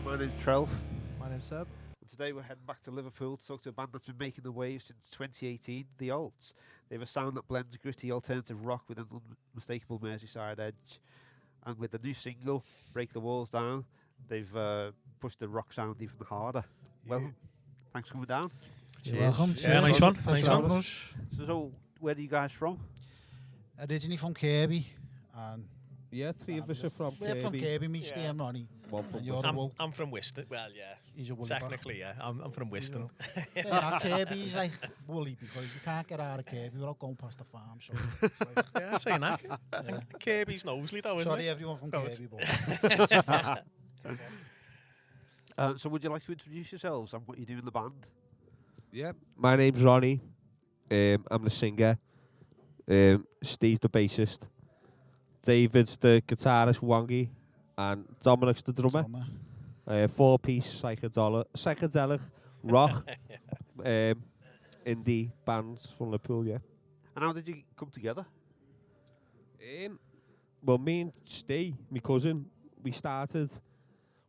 My name's Trelf. My name's Seb. And today we're heading back to Liverpool to talk to a band that's been making the waves since 2018, The Alts. They have a sound that blends gritty alternative rock with an unmistakable Merseyside edge. And with the new single, Break the Walls Down, they've pushed the rock sound even harder. Well, thanks for coming down. You're welcome. Yeah, nice one. Nice Nice one. So, where are you guys from? Originally from Kirby, and Yeah, three of us are from we're from Kirby. Kirby, me, Steve, and Ronnie. One from And you're a wool. I'm from Wiston. Well, yeah. He's a woolly Technically, yeah. I'm from Wiston. Yeah, Kirby, he's like woolly because you can't get out of Kirby without going past the farm. So it's like, Yeah, saying that. Kirby's Knowsley, though, isn't sorry, it? everyone from Go Kirby, but So, would you like to introduce yourselves and what you do in the band? Yeah, my name's Ronnie. I'm the singer. Steve's the bassist. David's the guitarist, Wangi, and Dominic's the drummer. Four-piece psychedelic rock indie bands from Liverpool, yeah. And how did you come together? Well, me and Steve, my cousin,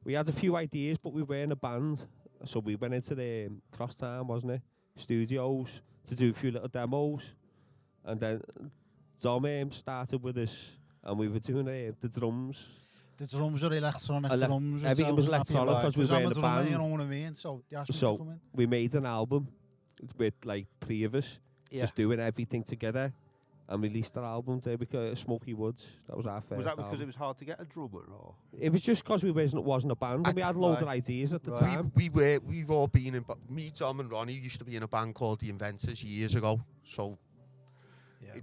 we had a few ideas, but we were in a band, so we went into the Crosstown, wasn't it, studios to do a few little demos, and then Dom started with us, and we were doing the drums. the drums are electronic drums. Everything was electronic because we were in the band. You know what I mean? So they asked me to So come in. we made an album with like three of us, just doing everything together, and released our album there because Smoky Woods. That was our first. Was that because album. it was hard to get a drummer, or? It was just because we wasn't a band, and we had loads of ideas at the time. We've all been in. Me, Tom, and Ronnie used to be in a band called The Inventors years ago. So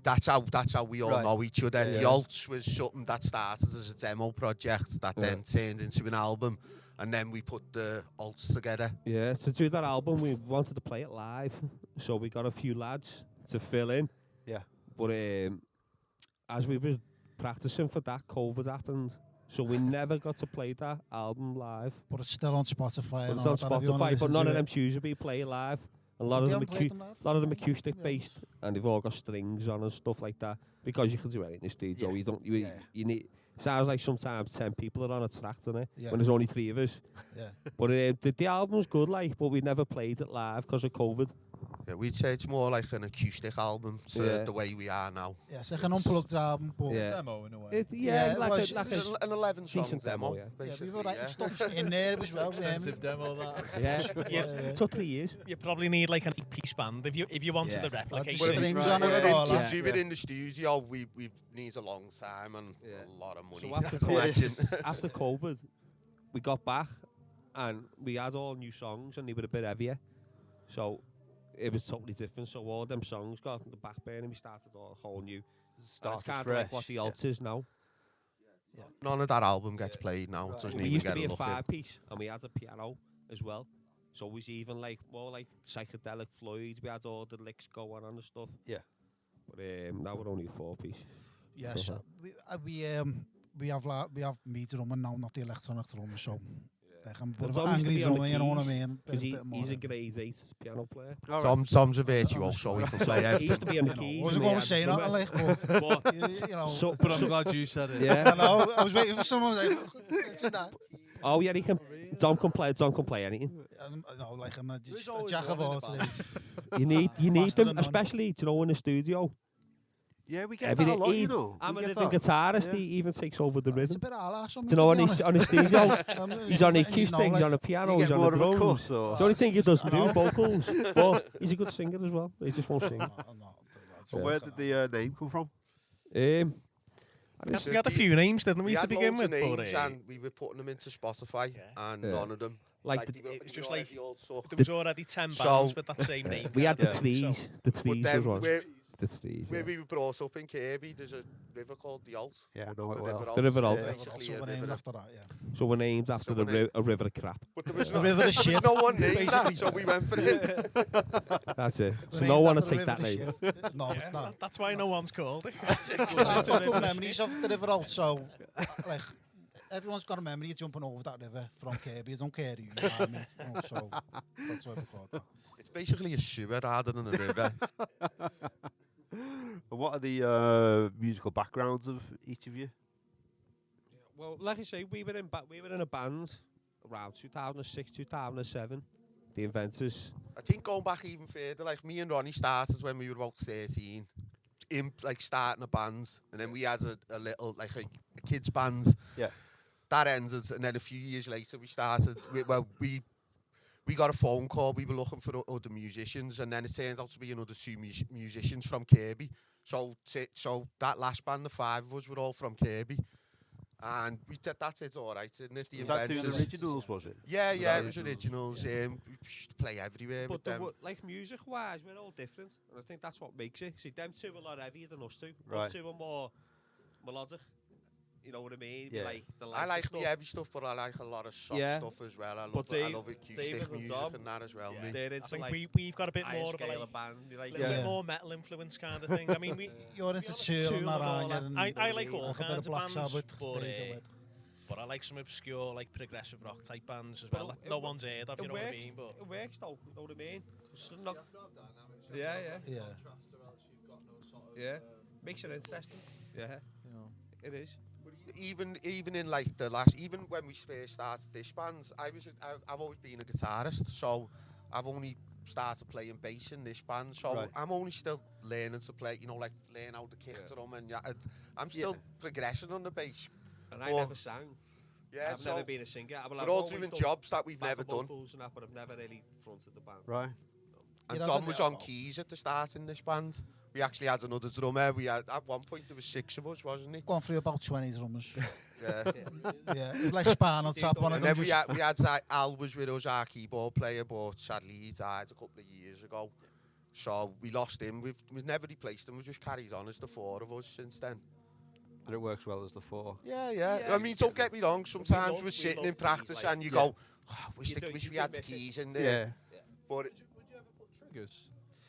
that's how we all know each other. The Alts was something that started as a demo project that then turned into an album, and then we put the Alts together. Yeah, to do that album, we wanted to play it live, so we got a few lads to fill in. Yeah. But as we were practicing for that, COVID happened, so we never got to play that album live. But it's still on Spotify. But and it's all on that, if you wanna Spotify, but listen none to of it. them tunes will be playing live. A lot of them, played them live? lot of them acoustic based, and they've all got strings on and stuff like that. Because you can do anything in the studio, you need. Sounds like sometimes 10 people are on a track, doesn't it? Yeah. When there's only 3 of us. Yeah. But the album's good, like, but we never played it live because of COVID. Yeah, we'd say it's more like an acoustic album to the way we are now. Yeah, it's like an unplugged album, but Demo in a way. It Yeah, like, well, a, it's like just a An 11-song decent demo, yeah. we basically. were writing stuff in there as well. Extensive demo that. Yeah, it took 3 years. You probably need like an 8-piece band if you wanted Yeah. to replicate Well, it. strings Right, on it and all to that. do it in the studio, we need a long time and a lot of money. So after I imagine. After COVID, we got back and we had all new songs and they were a bit heavier. So it was totally different. So all them songs got on the back burner and we started all whole new. And it's kind of like what the Alts is now. None of that album gets played now. It doesn't We even used to get be a a look in. 5-piece and we had a piano as well. So it was even like more like psychedelic Floyd. We had all the licks going on and stuff. Yeah. But now we're only a 4-piece. Yes, we have me drumming now, not the electronic drummer. So like I'm a bit Well, of Tom an used to angry be on the drummer, you know what I keys, mean? Because Bit more he's a of- grade 8 piano player. Tom's a virtuoso, he can play He everything. used to be on the You know, keys. I wasn't and going he to say had the nothing drummer. like, but But you know. so, But I'm glad you said it. yeah. I know, I was waiting for someone like, listen that. Oh yeah, he can. Tom can play anything. No, like I'm There's just a always jack of one in all the band. trades. You need Master them, of none. especially in the studio. Yeah, we get Every that a day, lot, you know. I'm We a get living that. guitarist. Yeah. He even takes over the It's a rhythm. bit alas. Do you know on his studio? He's on the acoustic, he's on the piano, You he's get on more the of a drums. cut, or? The only thing he doesn't do I is know. vocals, but he's a good singer as well. He just won't sing. So where did the name come from? Um, We had a few names, didn't we, We to had begin loads with? of But, names and we were putting them into Spotify and Yeah. none of them. like they were- it was they just were like- the old sort. there was already 10 So- bands with that same name. we had the Yeah. trees. The But trees was then one. where The trees. we Yeah. were brought up in Kirby, there's a river called the Alt. Yeah, I know it well. The River Alt. Basically a So we're river named of- after that, yeah. So we're named after So we're a river of crap. But there was A no, river of there was shit. no one named that, Basically. so we went for it. That's it. We're So no named one will after the take that river name. of shit. No, Yeah, it's not. that's why no one's called it. I've got good memories of the river also. Like, everyone's got a memory of jumping over that river from Kirby. I don't care who you are, mate. You know, so that's why we call it that. It's basically a sewer rather than a river. And what are the musical backgrounds of each of you? Well, like I say, we were in a band around 2006, 2007. The Inventors. I think going back even further, like me and Ronnie started when we were about 13, in like starting a band, and then we had a little like a kids band. Yeah. That ended, and then a few years later we started. We got a phone call. We were looking for other musicians, and then it turned out to be another two musicians from Kirby. So that last band, the 5 of us, were all from Kirby. And we did that. It's all right, isn't it? The Was that doing Inventors. originals, was it? Yeah, Was yeah, that it was originals. We used to play everywhere But with them. like music-wise, we're all different, and I think that's what makes it. See, them two are a lot heavier than us two. Right. Us two are more melodic. You know what I mean? We Yeah. like the I lighter like stuff. the heavy stuff, but I like a lot of soft Yeah. stuff as well. I But love acoustic David and music Dom, and that as well. Yeah. Me. They're I into think like we've got a bit higher more of a scale like, band. We like little Yeah. bit more metal influence kind of thing. I mean, You're into Tool and Tool that, and all aren't you? that. And I like all a bit kinds of of Black bands, Sabbath, but Radiohead. but I like some obscure like progressive rock type bands as But well. it- That no it one's heard of, you it know what I works. mean? But It works though. You know what I mean? Yeah, yeah, Yeah. yeah. Makes it interesting. Yeah, You know. it is. Even in like the last, even when we first started this band, I've always been a guitarist, so I've only started playing bass in this band, so Right. I'm only still learning to play, you know, like learn how to kick drum, and I'm still progressing on the bass. And I Well, never sang. Yeah, I've so never been a singer. Well, we're I've all always doing done jobs that we've never backup done. vocals and that, but I've never really fronted the band. Right. And You know, Tom the- was on keys at the start in this band. We actually had another drummer. We had at one point there was 6 of us, wasn't it? Gone through about 20 drummers. Yeah. Yeah, it was like Spinal Tap, one of And them then just... we had Al was with us, our keyboard player, but sadly he died a couple of years ago. So we lost him. We've never replaced him. We've just carried on as the 4 of us since then. And it works well as the 4. Yeah. Yeah. I mean, don't get me wrong. Sometimes we we're sitting love in practice keys, like- and you Yeah. go, oh, wish You do we had the miss it. keys in there. Yeah. But Would you ever put triggers?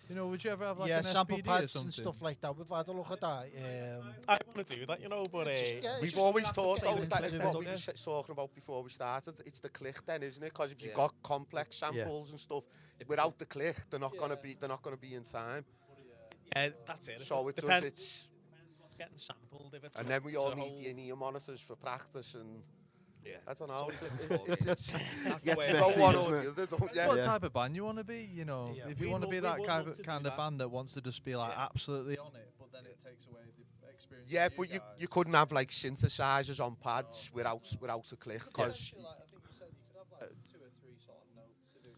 You know, would you ever have like yeah, an sample SPD or pads something? and stuff like that. We've had a look at that. I want to do that, you know. But It's just- yeah, we've it's always just thought getting that into is it. what we were talking about before we started. It's the click then, isn't it? Because if you've Yeah. got complex samples and stuff, without the click, they're not gonna be in time. yeah, that's it. So it's Depends what's getting sampled. If it's and then we it's all a need whole- the in-ear monitors for practice, and Yeah. I don't know. Somebody's It's That's the Yeah, way you it go messy, one isn't or it? the other, don't you? What Yeah. type of band you want to be? You know, Yeah. if We you want to be we that would kind love to do of that. band that wants to just be like Yeah. absolutely on it, but then it takes away the experience. Yeah, of but you guys. couldn't have like synthesizers on pads without a click, because Like, I think you said you could have like 2 or 3 sort of notes to do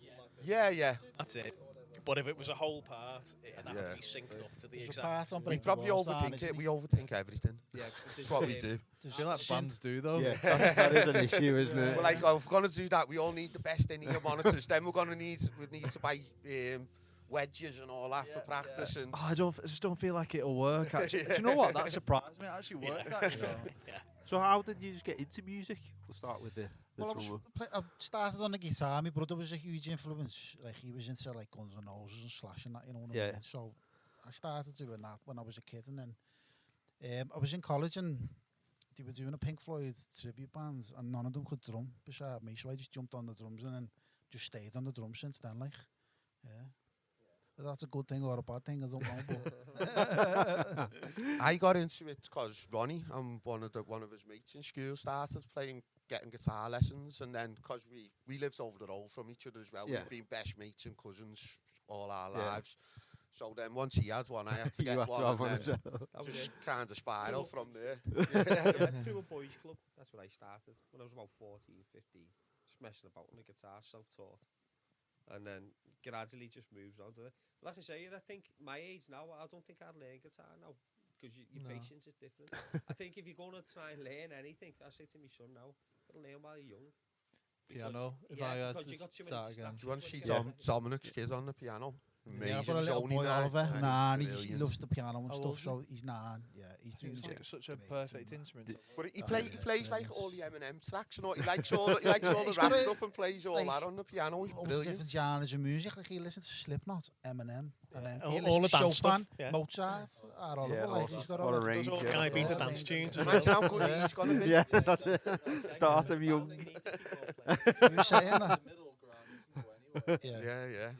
like a yeah. That's it. But if it was a whole part, it'd have Yeah. to be synced up to the There's a exact. part on We Break the probably Walls down, overthink isn't it. it? We overthink everything. Yeah, That's what we do. I feel like bands do though. Yeah, that is an issue, isn't it? We're like, oh, if we're gonna do that, we all need the best in-ear monitors. Then we need to buy wedges and all that for practice. And Oh, I just don't feel like it'll work. Actually, do you know what? That surprised me. It actually worked. Actually. So how did you just get into music? We'll start with the Well, drummer. I started on the guitar. My brother was a huge influence. Like, he was into like Guns N' Roses and Slash and that, you know what I Yeah. mean? So I started doing that when I was a kid, and then I was in college and they were doing a Pink Floyd tribute band, and none of them could drum beside me. So I just jumped on the drums and then just stayed on the drums since then. Like, yeah. Whether that's a good thing or a bad thing, I don't know. But I got into it because Ronnie, one of his mates in school, started getting guitar lessons, and then because we lived over the road from each other as well, Yeah. we've been best mates and cousins all our Yeah. lives. So then once he had one, I had to You get have to one, have one and as then well. That was just it. kind of spiral from there. Yeah, through a boys' club. That's when I started. When I was about 14, 15. Just messing about on the guitar, self-taught. And then gradually just moves on to it. Like I say, I think my age now, I don't think I'd learn guitar now. Because your No. patience is different. I think if you're going to try and learn anything, I say to my son now, gotta learn while you're young. Piano. If yeah, I had because to you got too many start again. distractions. Do you want to see Yeah. Dominic's kid on the piano? yeah, Amazing. I've got a He's little only boy, 9, Oliver, and he's 9. He brilliant. loves the piano and How stuff, old's so he's 9. Yeah, he's I think doing it's like it. such a amazing, perfect man. instrument. But he Oh, plays yeah, like brilliant. all the Eminem tracks, and all, he likes all the rap got stuff and plays all like, that on the piano. He's All the brilliant. different genres of music. Like, he listens to Slipknot, Eminem, and then he All the listens to dance stuff. Chopin, Yeah. Mozart, Oliver. Yeah, like, what- he's got what a all range, Does all yeah. Can I beat the Yeah, dance tunes? as Imagine well? how good he's going to be. Yeah, that's it. Start him young. You were saying that? Yeah.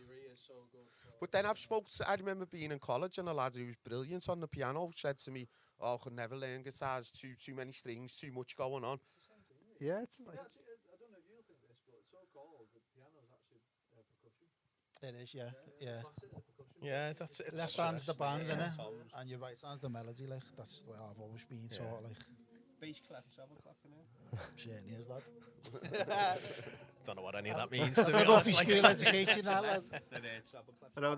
But then I remember being in college, and a lad who was brilliant on the piano said to me, "Oh, I could never learn guitars. Too many strings, too much going on." Yeah, it's like, I don't know if you'll think this, but It is, yeah. Yeah. Yeah, that's it. Left hand's the band, innit? And your right hand's the melody, like. That's the way I've always been, sort of, like. Bass clef, treble clef, innit? Certainly is, lad. Don't know what any of that means, to be It's honest. school education, that, lad. And how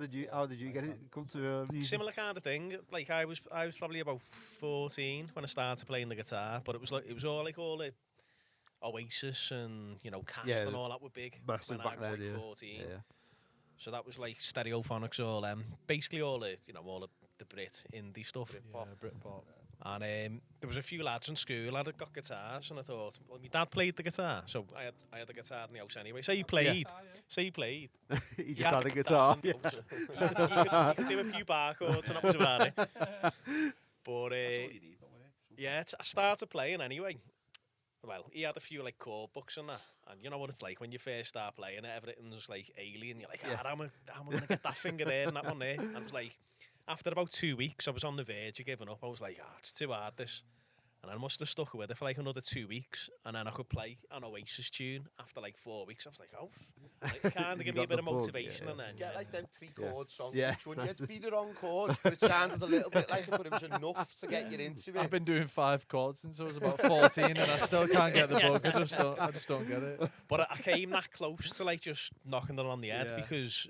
did you get it? Come to music? Similar kind of thing. Like I was probably about 14 when I started playing the guitar, but it was all the Oasis and Cast and all that were big Massive when back I was then, like 14. So that was like Stereophonics, all basically all the Brit indie stuff. Yeah, Britpop. And there was a few lads in school that had got guitars, and I thought, well, my dad played the guitar, so I had the guitar in the house anyway. So he played. He just had a guitar. He could do a few bar chords, and that was about it. But I started playing anyway. Well, he had a few like chord books and that, and you know what it's like when you first start playing it, everything's like alien. You're like, how am I gonna get that finger there and that one there? And I was like, after about 2 weeks, I was on the verge of giving up. I was like, it's too hard, this. And I must have stuck with it for like another 2 weeks, and then I could play an Oasis tune after like 4 weeks. I was like, it kind of give me a bit of motivation, and then Get like them 3-chord songs. Yeah. When you beat the wrong chords, but it sounded a little bit like it, but it was enough to get you into it. I've been doing 5 chords since I was about 14, and I still can't get the bug. I just don't get it. But I came that close to like just knocking it on the head Yeah. because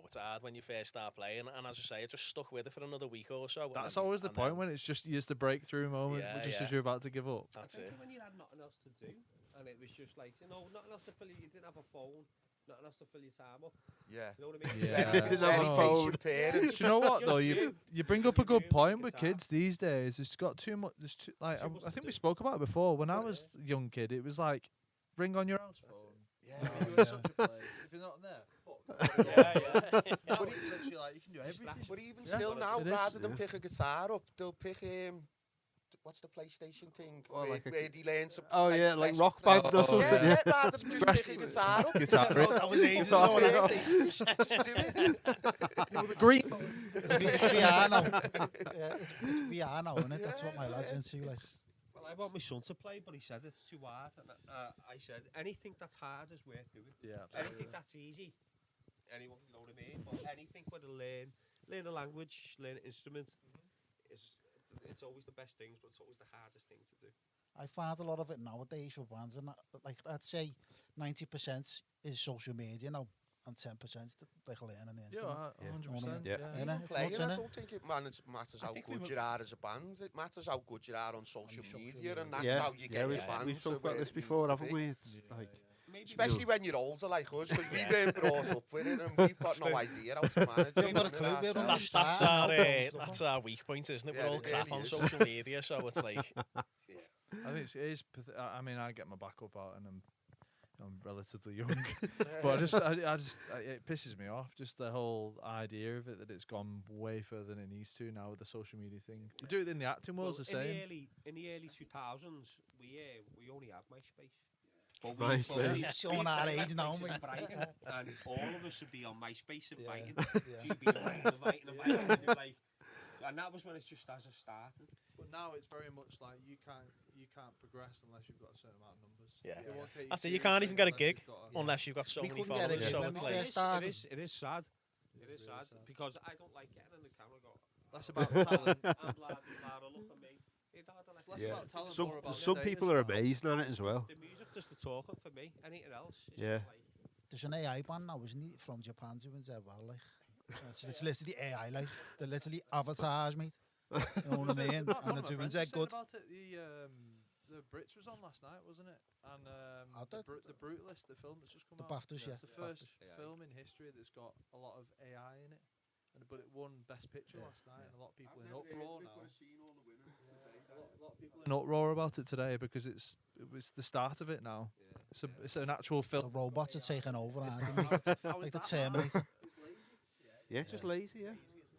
it's hard when you first start playing, and as I say, I just stuck with it for another week or so. That's always the point, when it's just the breakthrough moment, just as you're about to give up. That's I it. think when you had nothing else to do, and it was just like, nothing else to fill you didn't have a phone, nothing else to fill your time up. Yeah. You know what I mean? Yeah. Very, Didn't have a very phone. patient parents. Do you know what Just though? you. You bring up a good point with kids these days. It's got too much. There's too, like I think we spoke about it before. When I was a young kid, it was like ring on your house phone. Yeah. You're in such a place. If you're not there, fuck. But it's essentially like you can do everything. But even Yeah. still now, It is. rather than pick a guitar up, they'll pick what's the PlayStation thing? Oh, like a- where he learns to Oh yeah, like press- Rock Band or something. Yeah, Yeah. rather than just pick a guitar up. That was ages Sorry. ago. Just do it. Green. It's VR now. Yeah, it's VR now, isn't it? That's what my lad's into. Like, Well, I want my son to play, but he said it's too hard. And I said, anything that's hard is worth doing. Yeah. Anything that's easy, anyone, you know what I mean? But anything where to learn a language, learn an instrument, it's always the best things, but it's always the hardest thing to do. I find a lot of it nowadays for bands, and like I'd say 90% is social media now, and 10% like learning the instrument. Yeah, 100%. Yeah. Yeah. Even It's playing, nuts, I innit? don't think it matters I how think we good were- you are as a band. It matters how good you are on social social media, media. and that's Yeah. how you get your fans. We've to spoke where about this it needs before, to haven't be. we? It's like Maybe Especially when you're older like us, because we weren't brought up with it, and we've got no idea how to manage it. We've got a in clue, we don't ourselves. That's understand. that's our weak point, isn't it? Yeah, We're all it crap really on is. social media, so it's like I think it is. I mean, I get my back up out, and I'm relatively young, but it pisses me off. Just the whole idea of it, that it's gone way further than it needs to now with the social media thing. You do it in the acting world, the in same. the early 2000s, we only had MySpace. MySpace. Showing our age now, MySpace mate. in Brighton, and all of us would be on MySpace inviting. Yeah. You'd be inviting, and you're like, and that was when it just as it started. But now it's very much like you can't progress unless you've got a certain amount of numbers. Yeah. It won't take That's it. You can't even seriously get a gig unless you've got unless you've got so We many couldn't get a followers. gig So when it's we like first started. It is sad. It is sad because I don't like getting in the camera. And go, That's about talent. I'm blah, look at me. It's less Yeah. about talent, Some more about some people are amazed at it as well. The music does the talking for me. Anything else is Yeah. just like... There's an AI band now, isn't it, from Japan doing so well, like. It's literally AI, like. They're literally avatars, mate. You know what I mean? And they're doing so good. About it, the Brits was on last night, wasn't it? And Oh, the did- The Brutalist, the film that's just come The out. BAFTAs, yeah. It's the first BAFTAs. film in history that's got a lot of AI in it. But it won Best Picture last night, and a lot of people in uproar now. A lot of people in uproar about it today because it was the start of it now. It's an actual The film. robots are taking over, aren't they, mate? Like the Terminator. Yeah, it's just lazy. Yeah.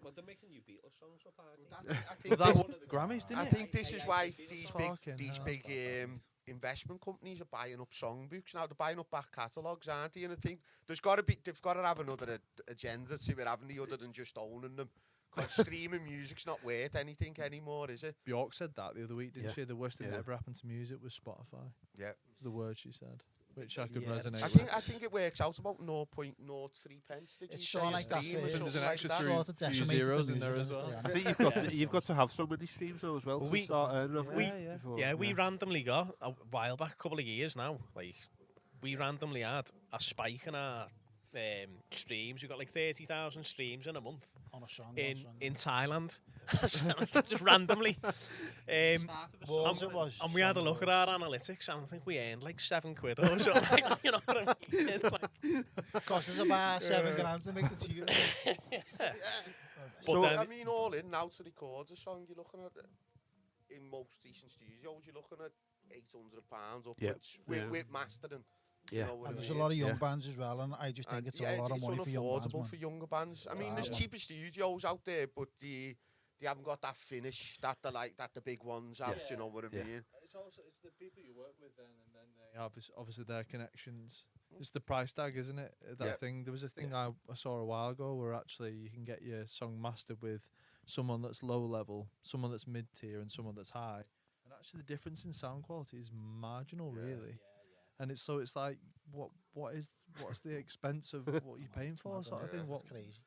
But they're making new Beatles songs up, aren't they? I think Well, that this- won at the Grammys, didn't I it? think this is why these Fucking big hell. investment companies are buying up songbooks now. They're buying up back catalogues, aren't they? And I think they've got to have another agenda to it, haven't they, other than just owning them. Because streaming music's not worth anything anymore, is it? Bjork said that the other week, didn't Yeah. she? The worst thing that Yeah. ever happened to music was Spotify. Yeah. Was the word she said. which I could Yeah, resonate I with. think it works out about 0.03 pence. Did you It's say sort of a like that stream or for- There's an something like extra that? three- Sort of few decimated the zeros in there music as well. industry, I hasn't think Yeah. you've got to have so many streams though as well Well, to we- start earning off we- it before- Yeah, we randomly got a while back, a couple of years now. Like, we randomly had a spike in our streams. We got like 30,000 streams in a month it? On a song. in Thailand, just randomly. Walls it was. And we had a look at our analytics, and I think we earned like £7 or something. You know what I mean? It's like, Cost us about £7 to make the tune. but So, then, I mean, all in now to record a song, you're looking at, in most decent studios, you're looking at £800 upwards with mastering. Yeah. You know what And I there's a mean? lot of young Yeah. bands as well, and I just think And it's yeah, a lot of it's money for young bands. unaffordable Man. for younger bands. I mean, there's man. cheaper studios out there, but they haven't got that finish that the big ones have. Do you know what I Yeah. mean? It's the people you work with then, and then they have obviously their connections. It's the price tag, isn't it? That Yeah. thing. There was a thing I saw a while ago where actually you can get your song mastered with someone that's low level, someone that's mid tier, and someone that's high. And actually, the difference in sound quality is marginal, really. And it's like, what's the expense of what you're paying for, sort of thing. It's crazy.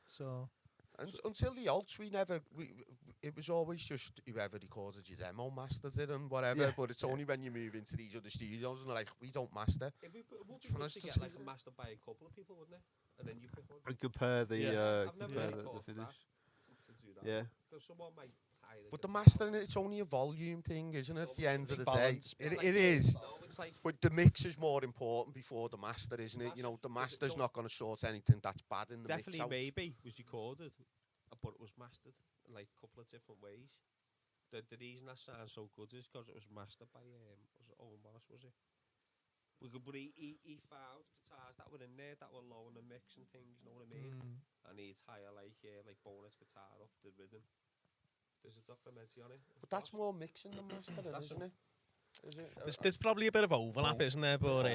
So And until the alts, it was always just whoever recorded your demo mastered it and whatever. Yeah. But it's only when you move into these other studios and like, we don't master. It would be For good us to to get see like a master by a couple of people, wouldn't it? And then you pick one. And compare the I've never compare really the thought of finish. that, to do that. Yeah. Because someone might hire a But the guitar. mastering, it's only a volume thing, isn't it? At the end of the day, balance. it is. No, it's like But the mix is more important before the master, isn't it? You know, the master's not going to sort anything that's bad in the definitely mix out. maybe was recorded, but it was mastered in like a couple of different ways. The reason that sounds so good is because it was mastered by was it Owen Morris, was it? But he found guitars that were in there that were low in the mix and things, you know what I mean? And he'd hire like bonus guitar up the rhythm. There's a documentary on it. But that's more mixing than mastering, isn't it? Is it? there's probably a bit of overlap, isn't there? But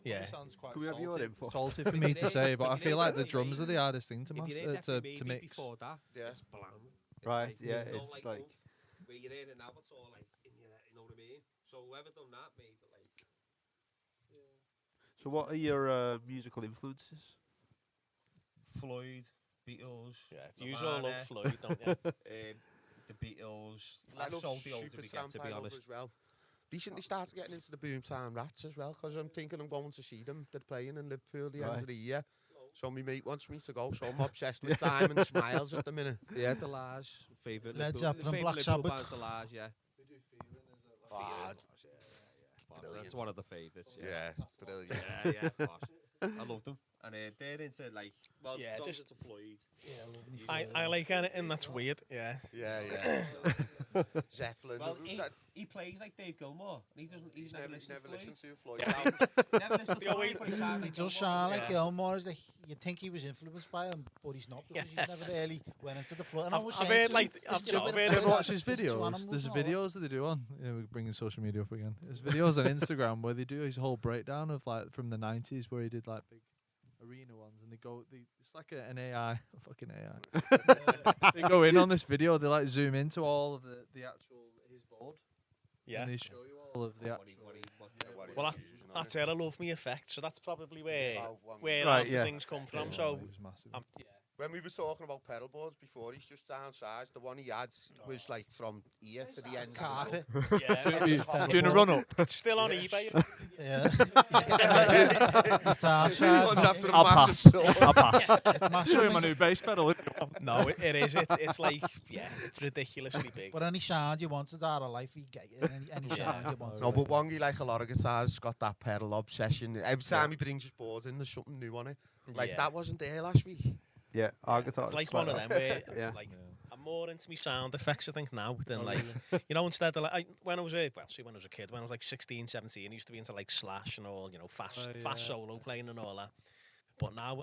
yeah. Sounds quite Can we have your input? salty for me to say, but I feel like the drums are the hardest thing to If you master did to mix. before that, Yeah. it's bland. It's Right, like, yeah, there's no, it's like, like- oomph. Where you're in it now, it's all like in your, you know what I mean? So whoever done that made it like. So what are your musical influences? Floyd, Beatles. Yeah, you all love Floyd, don't you? The Beatles. I Less love so the older we Supertramp, get, to I be love honest. as well. Recently started getting into the Boomtown Rats as well, because I'm thinking I'm going to see them. They're playing in Liverpool the end of the year. So my mate wants me to go, so I'm obsessed with Diamond Smiles at the minute. Yeah, the Lars, favourite. Led Liverpool- Zeppelin, favourite Black Liverpool Sabbath. band's the Lars, yeah. Ah, That's brilliant. one of the favourites. Yeah, brilliant. Yeah, of course. I love them. And they're into like, well, Yeah, Tom's just- into Floyd. I like anything that's weird. Yeah. Yeah. Zeppelin. Well, that- he plays like Dave Gilmour. And he's never he's never listened listened to to Floyd. Floyd. Never listened to They always- Floyd, but he sounds He like does Gilmour. sound like Yeah. Gilmore. You'd think he was influenced by him, but he's not because he's never really went into the floor. And I've was heard saying to like him, I've it's a bit I've of heard Do you ever like watch his that. It's two videos? animals There's and all that. videos that they do on. We're bringing social media up again. There's videos on Instagram where they do his whole breakdown of like from the 90s where he did like big arena ones, and it's like an AI, fucking AI. They go in on this video. They like zoom into all of the actual his board. Yeah. And they show you all of the What actual. Well, that's it. I love me effects, so that's probably where Right, half the yeah. things come from. So it was massive. yeah. When we were talking about pedal boards before, he's just downsized. The one he had was like from ear to the end. Carpet. Yeah, Pedal Doing a board. run up. it's still on eBay. Yeah. It's hard charge. One's after a I'll massive pass. bill. I'll pass. It's massive. Show you my new bass pedal. No, it is. It's like it's ridiculously big. But any sound you wanted out of life, you get it. Any sound you wanted. No, but Wongy, like a lot of guitars, got that pedal obsession. Every time he brings his board in, there's something new on it. Like Yeah. that wasn't there last week. Yeah, our guitar. It's like one of them where Yeah. like I'm more into my sound effects I think now than like you know, instead of like when I was a kid, when I was like 16, 17, I used to be into like Slash and all, you know, fast solo playing and all that. But now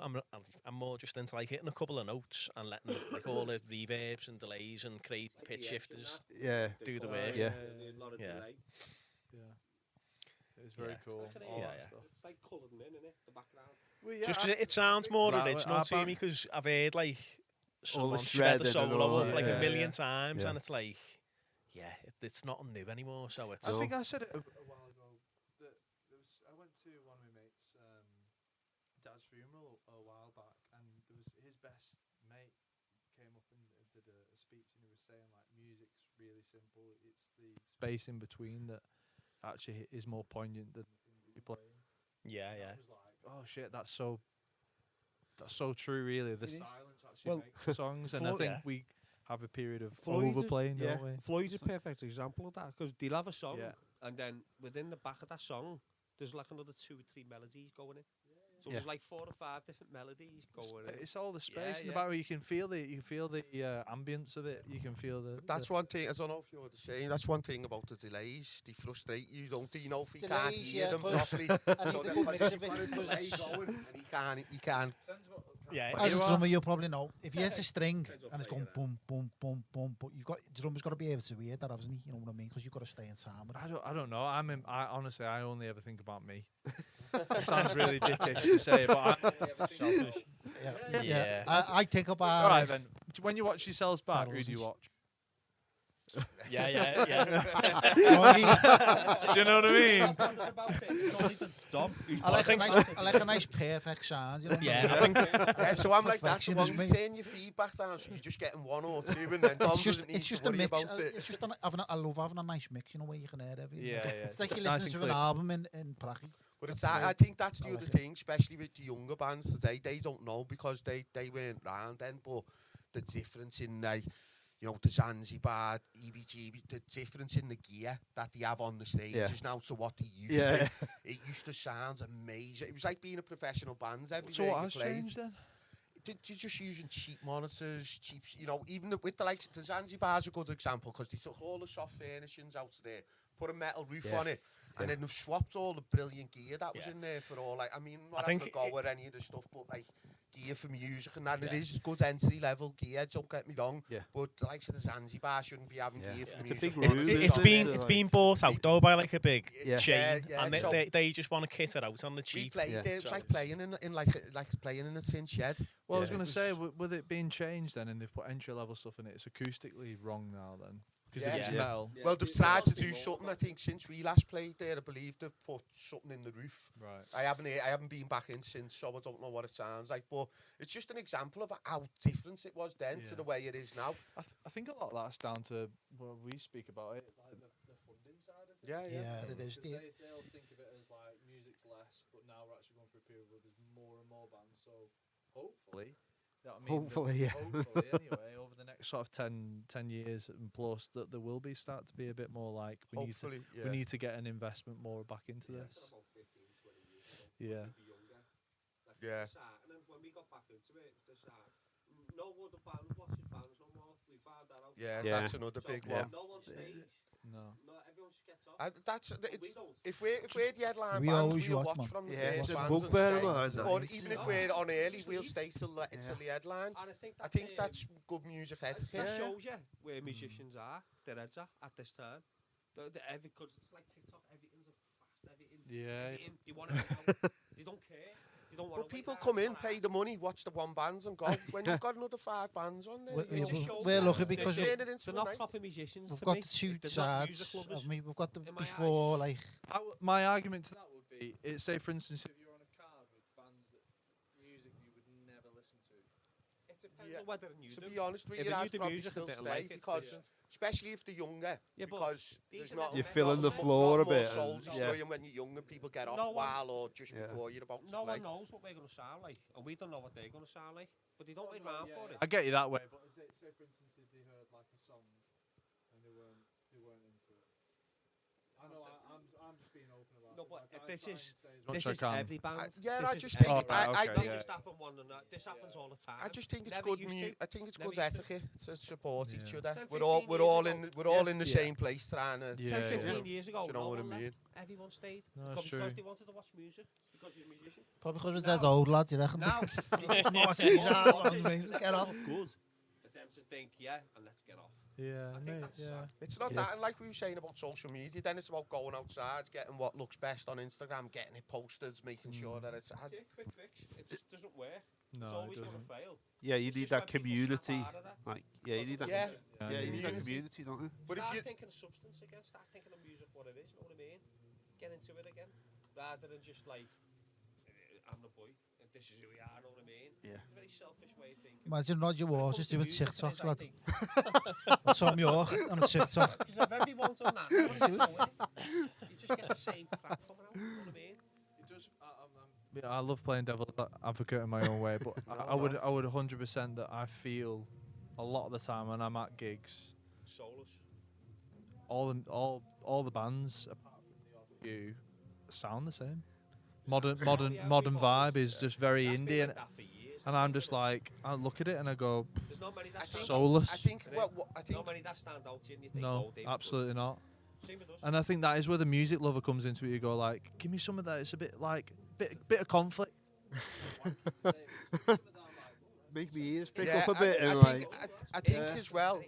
I'm more just into like hitting a couple of notes and letting like all the reverbs and delays and crazy pitch shifters Yeah. do the work. Yeah. A lot of Yeah. delay. It's very Yeah. cool. Actually, All yeah, that yeah. stuff. It's like coloured in, innit? The background. Just 'cause it sounds more Right, original our to me band- because I've heard like All the someone shred shredding the and solo all up that, like yeah. a million times Yeah. and it's like it's not new anymore, so it's I think I said it a while ago that there was dad's funeral a while back, and there was his best mate came up and did a speech, and he was saying like music's really simple. It's the space in between that actually is more poignant than the thing that you're playing. Yeah, And yeah. I was like, oh shit, that's so true. Really, the It is. silence actually Well, makes the songs, and I Floyd- think Yeah. we have a period of Floyd is- overplaying, yeah. don't we? Floyd's a perfect example of that because they'll have a song Yeah. and then within the back of that song, there's like another 2 or 3 melodies going in. So Yeah. there's like 4 or 5 different melodies going in. It's all the space in the yeah. back where you can feel the ambience of it. You can feel the. That's one thing. I don't know if you're the same. That's one thing about the delays. They frustrate you, don't they? You know, if he can't Delays, hear yeah, them 'cause properly. I need so a then good when mix you've of it got a because delay it's- going and he can't. Yeah. As a You are- drummer, you'll probably know if you hit a string and it's going boom, boom, boom, boom, but the drummer's got to be able to hear that, hasn't he? You know what I mean? Because you've got to stay in time with it. I don't know. I honestly, I only ever think about me. It sounds really dickish to say, but I'm selfish. Yeah, Yeah. I think about. All right then. When you watch yourselves back, who Battles do you and watch? Yeah, yeah. Do you know what I mean? I like a nice perfect sound. You know? Yeah, I think Yeah, so I'm like that. So Perfection when is you me. turn your feedback down, so you're just getting 1 or 2, and then Dom It's just, doesn't need it's just to a worry mix. about it. It's just I love having a nice mix, you know, where you can hear everything. Yeah, yeah. It's like you're Nice listening and to an clear. album in Prague. But it's That's that, right. I think that's I the other like it. thing, especially with the younger bands today. They don't know because they weren't round then, but the difference in you know, the Zanzibar, EBGB, the difference in the gear that they have on the stages now to what they used to. It used to sound amazing. It was like being a professional band everywhere So what you has played. changed then? You're just using cheap monitors, cheap, you know, even with the likes of the Zanzibar's a good example because they took all the soft furnishings out there, put a metal roof on it, and then they've swapped all the brilliant gear that was in there for all, like, I mean, not having think a go at any of the stuff, but like gear for music and that, it is good entry level gear, don't get me wrong, but the likes of the Zanzibar shouldn't be having gear for It's a music. big monitors room, on it's isn't there. it? been it's been bought out though by like a big chain, Yeah, and so they just want to kit it out on the we cheap. played there, it was like playing in like playing in a tin shed. Well, I was Yeah. going to say, with it being changed then, and they've put entry level stuff in it, it's acoustically wrong now then. Because if it's Yeah. metal. Well, they've tried to do something. I think since we last played there, I believe they've put something in the roof. Right. I haven't been back in since, so I don't know what it sounds like. But it's just an example of how different it was then to the way it is now. I think a lot of that's down to, well, we speak about it, like the funding side of it. Yeah. Yeah, it is. They'll think of it as like music's less, but now we're actually going through a period where there's more and more bands. So hopefully, hopefully anyway, over the next sort of 10 years and plus, that there will start to be a bit more like we need to get an investment more back into this. Yeah. Yeah. And then when we got back into it, no other band watches bands no more. We found that out. Yeah, Yeah. that's another big Yeah. one. No one stays. No. Everyone just gets off. It's, if we're the headline We bands, always we'll watch, watch man. from the Yeah, first it's a bands and bugbear stay. of mine, Or that. even if we're on early, we'll stay till the headline. And I think that's good music etiquette. That shows you where musicians are, their heads are at this time. Because it's like TikTok, everything's fast, everything. Yeah. Everything, they want it. They don't care. They don't want But people come in, pay the money, watch the one bands and go. When you've got another 5 bands on there, We- you just know, shows We're you lucky that because turn it into they're a not night. proper musicians. we've to got me. the two They're not sides music lovers. of me. We've got the In my before, eyes. like, My argument to that would be, say for instance, if you're on a card with bands that music you would never listen to. It depends Yeah. on whether you to do. be honest with If you, you I'd do probably music still a bit stay like it, because, different. especially if they're younger, Yeah, but because these there's are not the You're best filling the bands. floor a more bit. soul and- destroying when you're young and people get off No one- while or just Yeah. before you're about to No play. one knows what we're going to sound like, and we don't know what they're going to sound like. But they don't wait around for it. I get you that way, but say for instance, if they heard like a song and they weren't into it. I know I'm just being open about No, it. but Like, I this try is and stay as this much as is I can. every band. Yeah, This I is just every think Oh, right, band. I okay, think Don't yeah. just happen one another. This happens all the time. I just think it's Never good used to. music. I think it's Never good used to. etiquette to support each Yeah. other. 10, We're 15 all years in the Yeah. same place trying to. Yeah, 10, yeah. 15 years ago, Do you know no what I one mean? left. Everyone stayed. No, that's because true. they wanted to watch music. Because you're a musician. probably because we're dead old lads, you reckon? Now, Get off. good for them to think, yeah, and let's get off. Yeah, I think that's sad. It's not Yeah. that, and like we were saying about social media, then it's about going outside, getting what looks best on Instagram, getting it posted, making sure that it's. That's it, quick fix. It doesn't work. No, It's it always going doesn't. to fail. Yeah, you It's need just that when people snap community. out of that. Like, yeah, you need that. Yeah, Yeah, you need that community. community, don't you? But if Start you, thinking of substance again. Start thinking of music, what it is. You know what I mean? Get into it again, rather than just like. I'm the boy, and this is who we are, know what I mean? Yeah. It's a very selfish way of thinking. Imagine Roger When it Waters comes to doing music, it TikToks, is, I lad. think. Or Tom York on a TikTok. Because if everyone's on that, no one's doing it. You just get the same crap coming out, you know what I mean? It does. I love playing devil's advocate in my own way, but I would 100% that I feel a lot of the time when I'm at gigs, Soulless. all the bands apart from the odd few sound the same. Modern vibe is just very indie, and I'm just like, I look at it and I go, There's not many that stand soulless. I think Not many that stand out to you and you think, No, oh, David absolutely not. Bowie. Same with us. And I think that is where the music lover comes into it. You go like, give me some of that. It's a bit like bit of conflict. Make me ears prick Yeah, up a bit. I and think, like, I think as well,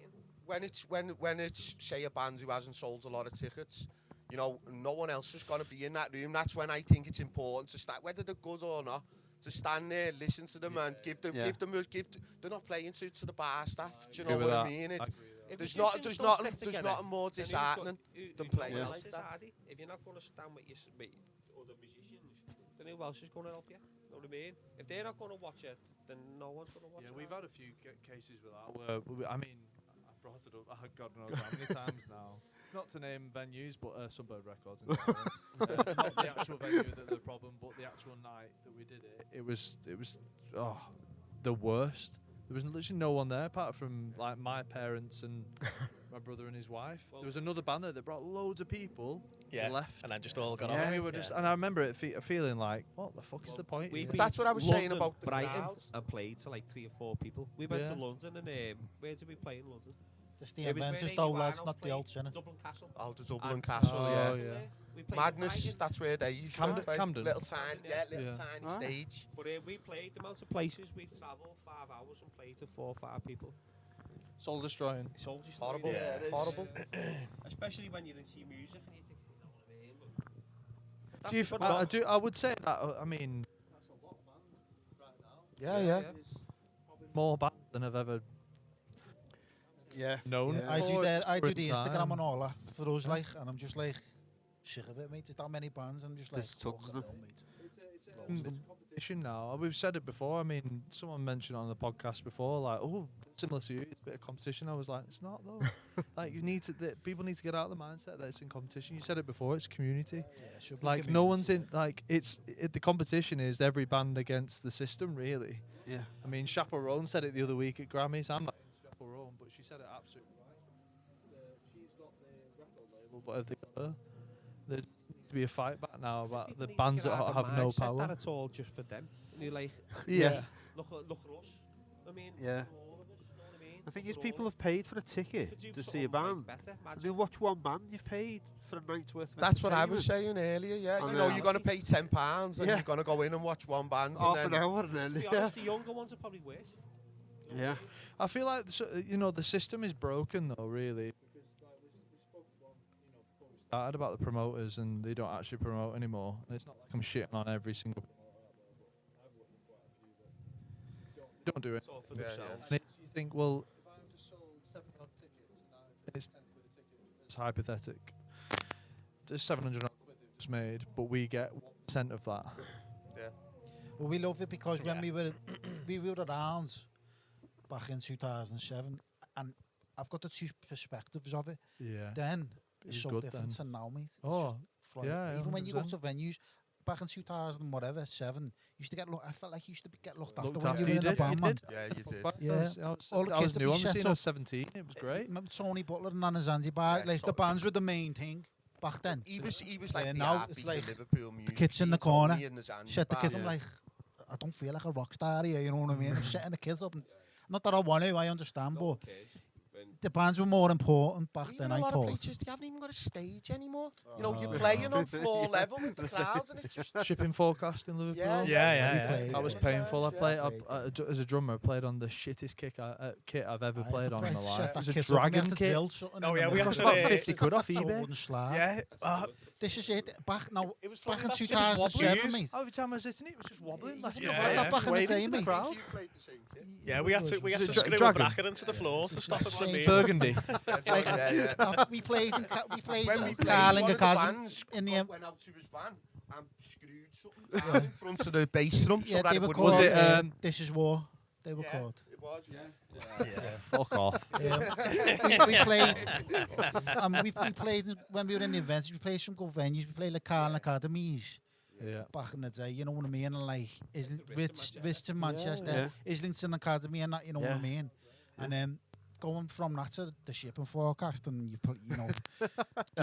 when it's say a band who hasn't sold a lot of tickets, you know, no one else is going to be in that room. That's when I think it's important to start, whether they're good or not, to stand there, listen to them, and give them. They're not playing to the bar staff. Do you know what I mean? There's nothing more disheartening than playing like that. If you're not going to stand with other musicians, then who else is going to help you? Know what I mean? If they're not going to watch it, then no one's going to watch it. Yeah, we've had a few cases with that. Where, I mean, I brought it up. God knows how many times now. Not to name venues, but Sunbird Records. In it's not the actual venue that's the problem, but the actual night that we did it. It was the worst. There was literally no one there apart from like my parents and my brother and his wife. There was another band there that brought loads of people. Yeah, Left. and then just all got And off. we were just, and I remember it feeling like, what the fuck is the point? We've here? been That's what I was saying London, about the Brighton, crowds. and played to like 3 or 4 people. We went Yeah. to London and where did we play in London? It's the It was where inventors Amy though, lads, Winehouse not the played, old sinner. Dublin Castle. Oh, the Dublin And- Castle, Oh, yeah. yeah. We played in Madness, Brighton. that's where they used to Camden- play. Camden? Little tiny, Yeah. tiny Ah. stage. But we played the amount of places we travelled 5 hours and played to 4 or 5 people. Soul destroying. It's all just Horrible, Yeah, it is. horrible. Especially when you're into your music and you think, you know what I mean? But Do you that's- I do. I would say that. I mean, Yeah. more bands than I've ever yeah. known. Yeah. I do for that. I do at the the Instagram time. and all that for us, like, and I'm just like, sick of it, mate. There's that many bands, I'm just like, There's tons fuck of it, them. mate. Mm, it's competition now. We've said it before. I mean, someone mentioned on the podcast before, like, oh, similar to you, it's a bit of competition. I was like, it's not though. Like, people need to get out of the mindset that it's in competition. You said it before. It's community. Yeah, it should be Like, no one's in. Like, the competition is every band against the system, really. Yeah. I mean, Chaperone said it the other week at Grammys. I'm not Chaperone, but she said it absolutely right. She's got the record label, but have they got her? There needs to be a fight back now about People the need to bands get that out of the have no mindset power. That it's all just for them. And you're like, Yeah. look at us. I mean, Yeah. look at all of us, you know what I mean? I think Look it's at people all have paid for a ticket Could do to see a something, like, band. better, And imagine. they watch one band you've paid for a night's worth of That's what I was entertainment. saying earlier, yeah. I You know, know. you're going to pay £10 and Yeah. you're going to go in and watch one band. Half and an then hour and then, To be yeah. honest, the younger ones are probably worse. You know what I Yeah. mean? I feel like the system is broken though, really. Because like we spoke before we started about the promoters, and they don't actually promote anymore. And it's not like I'm shitting on every single promoter out there, but I've worked with quite a few that don't do it. It's all for Yeah, themselves. And you think, well, if I just sold 7 odd tickets and it's 10 quid a ticket, it's hypothetic. There's 700 odd quid they've just made, but we get 1% of that. Well, we love it because when we were around back in 2007, and I've got the two perspectives of it. Yeah. Then It it's was so good different then. to now, mate. It's Oh, just flying. yeah, Even when you go 100%. to venues, back in 2000 whatever 7, you used to get I felt like you used to get looked after Looked when after you were you in a did, band, you man. did. yeah, you did. Yeah. I All the was kids to new be on the set scene. I up. was 17. It was great. Remember Tony Butler and Nana Zanzibar? Yeah, Like so- the bands were the main thing back then. He was Yeah, like the now heartbeat it's like of Liverpool music. kids in He the and Tony corner. and the Zanzibar. Shut the kids. I'm Yeah. like, I don't feel like a rock star here. You know what I mean? I'm setting the kids up. And, not that I want to. I understand, No one but cares. the bands were more important back Even then. a I lot of thought. places, they haven't even got a stage anymore. You know, Oh. you're playing on floor level with the crowds, and it's just Shipping forecast in Liverpool. Yeah, Yeah. played That was it. painful. I Yeah. played Played as a drummer. I played on the shittest kit I've ever I had played to on in my press life. set It that was a kit up and we had dragon to kit. drill something Oh, in yeah, the we had Cost to, about uh, 50 quid off so it eBay. wouldn't slide. Yeah. This is it. Back now. It was Back in that shit was 2007, wobbly. mate. Every time I was hitting it, it was just wobbling left Yeah, and yeah, right. yeah. Back in the Waving day, to the mate. crowd. You played the same kit. Yeah, we had to Was it screw a Dragon? bracket into the floor to stop it from Same being. Burgundy. Yeah. We played in When we played, Carling one and of the Cousin bands in the went out to his van and screwed something down in front of the bass drum. So Yeah, that they it were would called. Was it, This Is War. They were Yeah. called. It was, yeah. Fuck off. We played. We played when we were in the events. We played some good venues. We played like Carl Academies Yeah. back in the day. You know what I mean? And like Whiston, Manchester, Islington Academy, and that. You know what I mean? And then going from that to the shipping forecast, and you put, you know,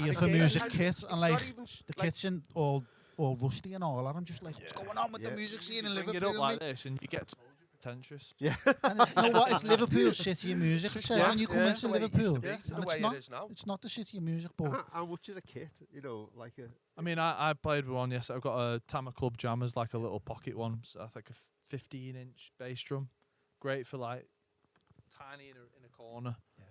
gear for music kit, and like the kitchen all rusty and all that. I'm just like, what's going on with the music scene in Bring it Liverpool? up like this, and you get pretentious. And it's, you know what? It's Liverpool City of Music. It says when you come into the way it used to Liverpool, be, and to the way it is now. it's not the City of Music, but How much is a kit? You know, like a. I mean, I played with one. Yes, I've got a Tama Club Jammers, like a little pocket one. So I think a 15-inch bass drum, great for like tiny in a corner. Yeah.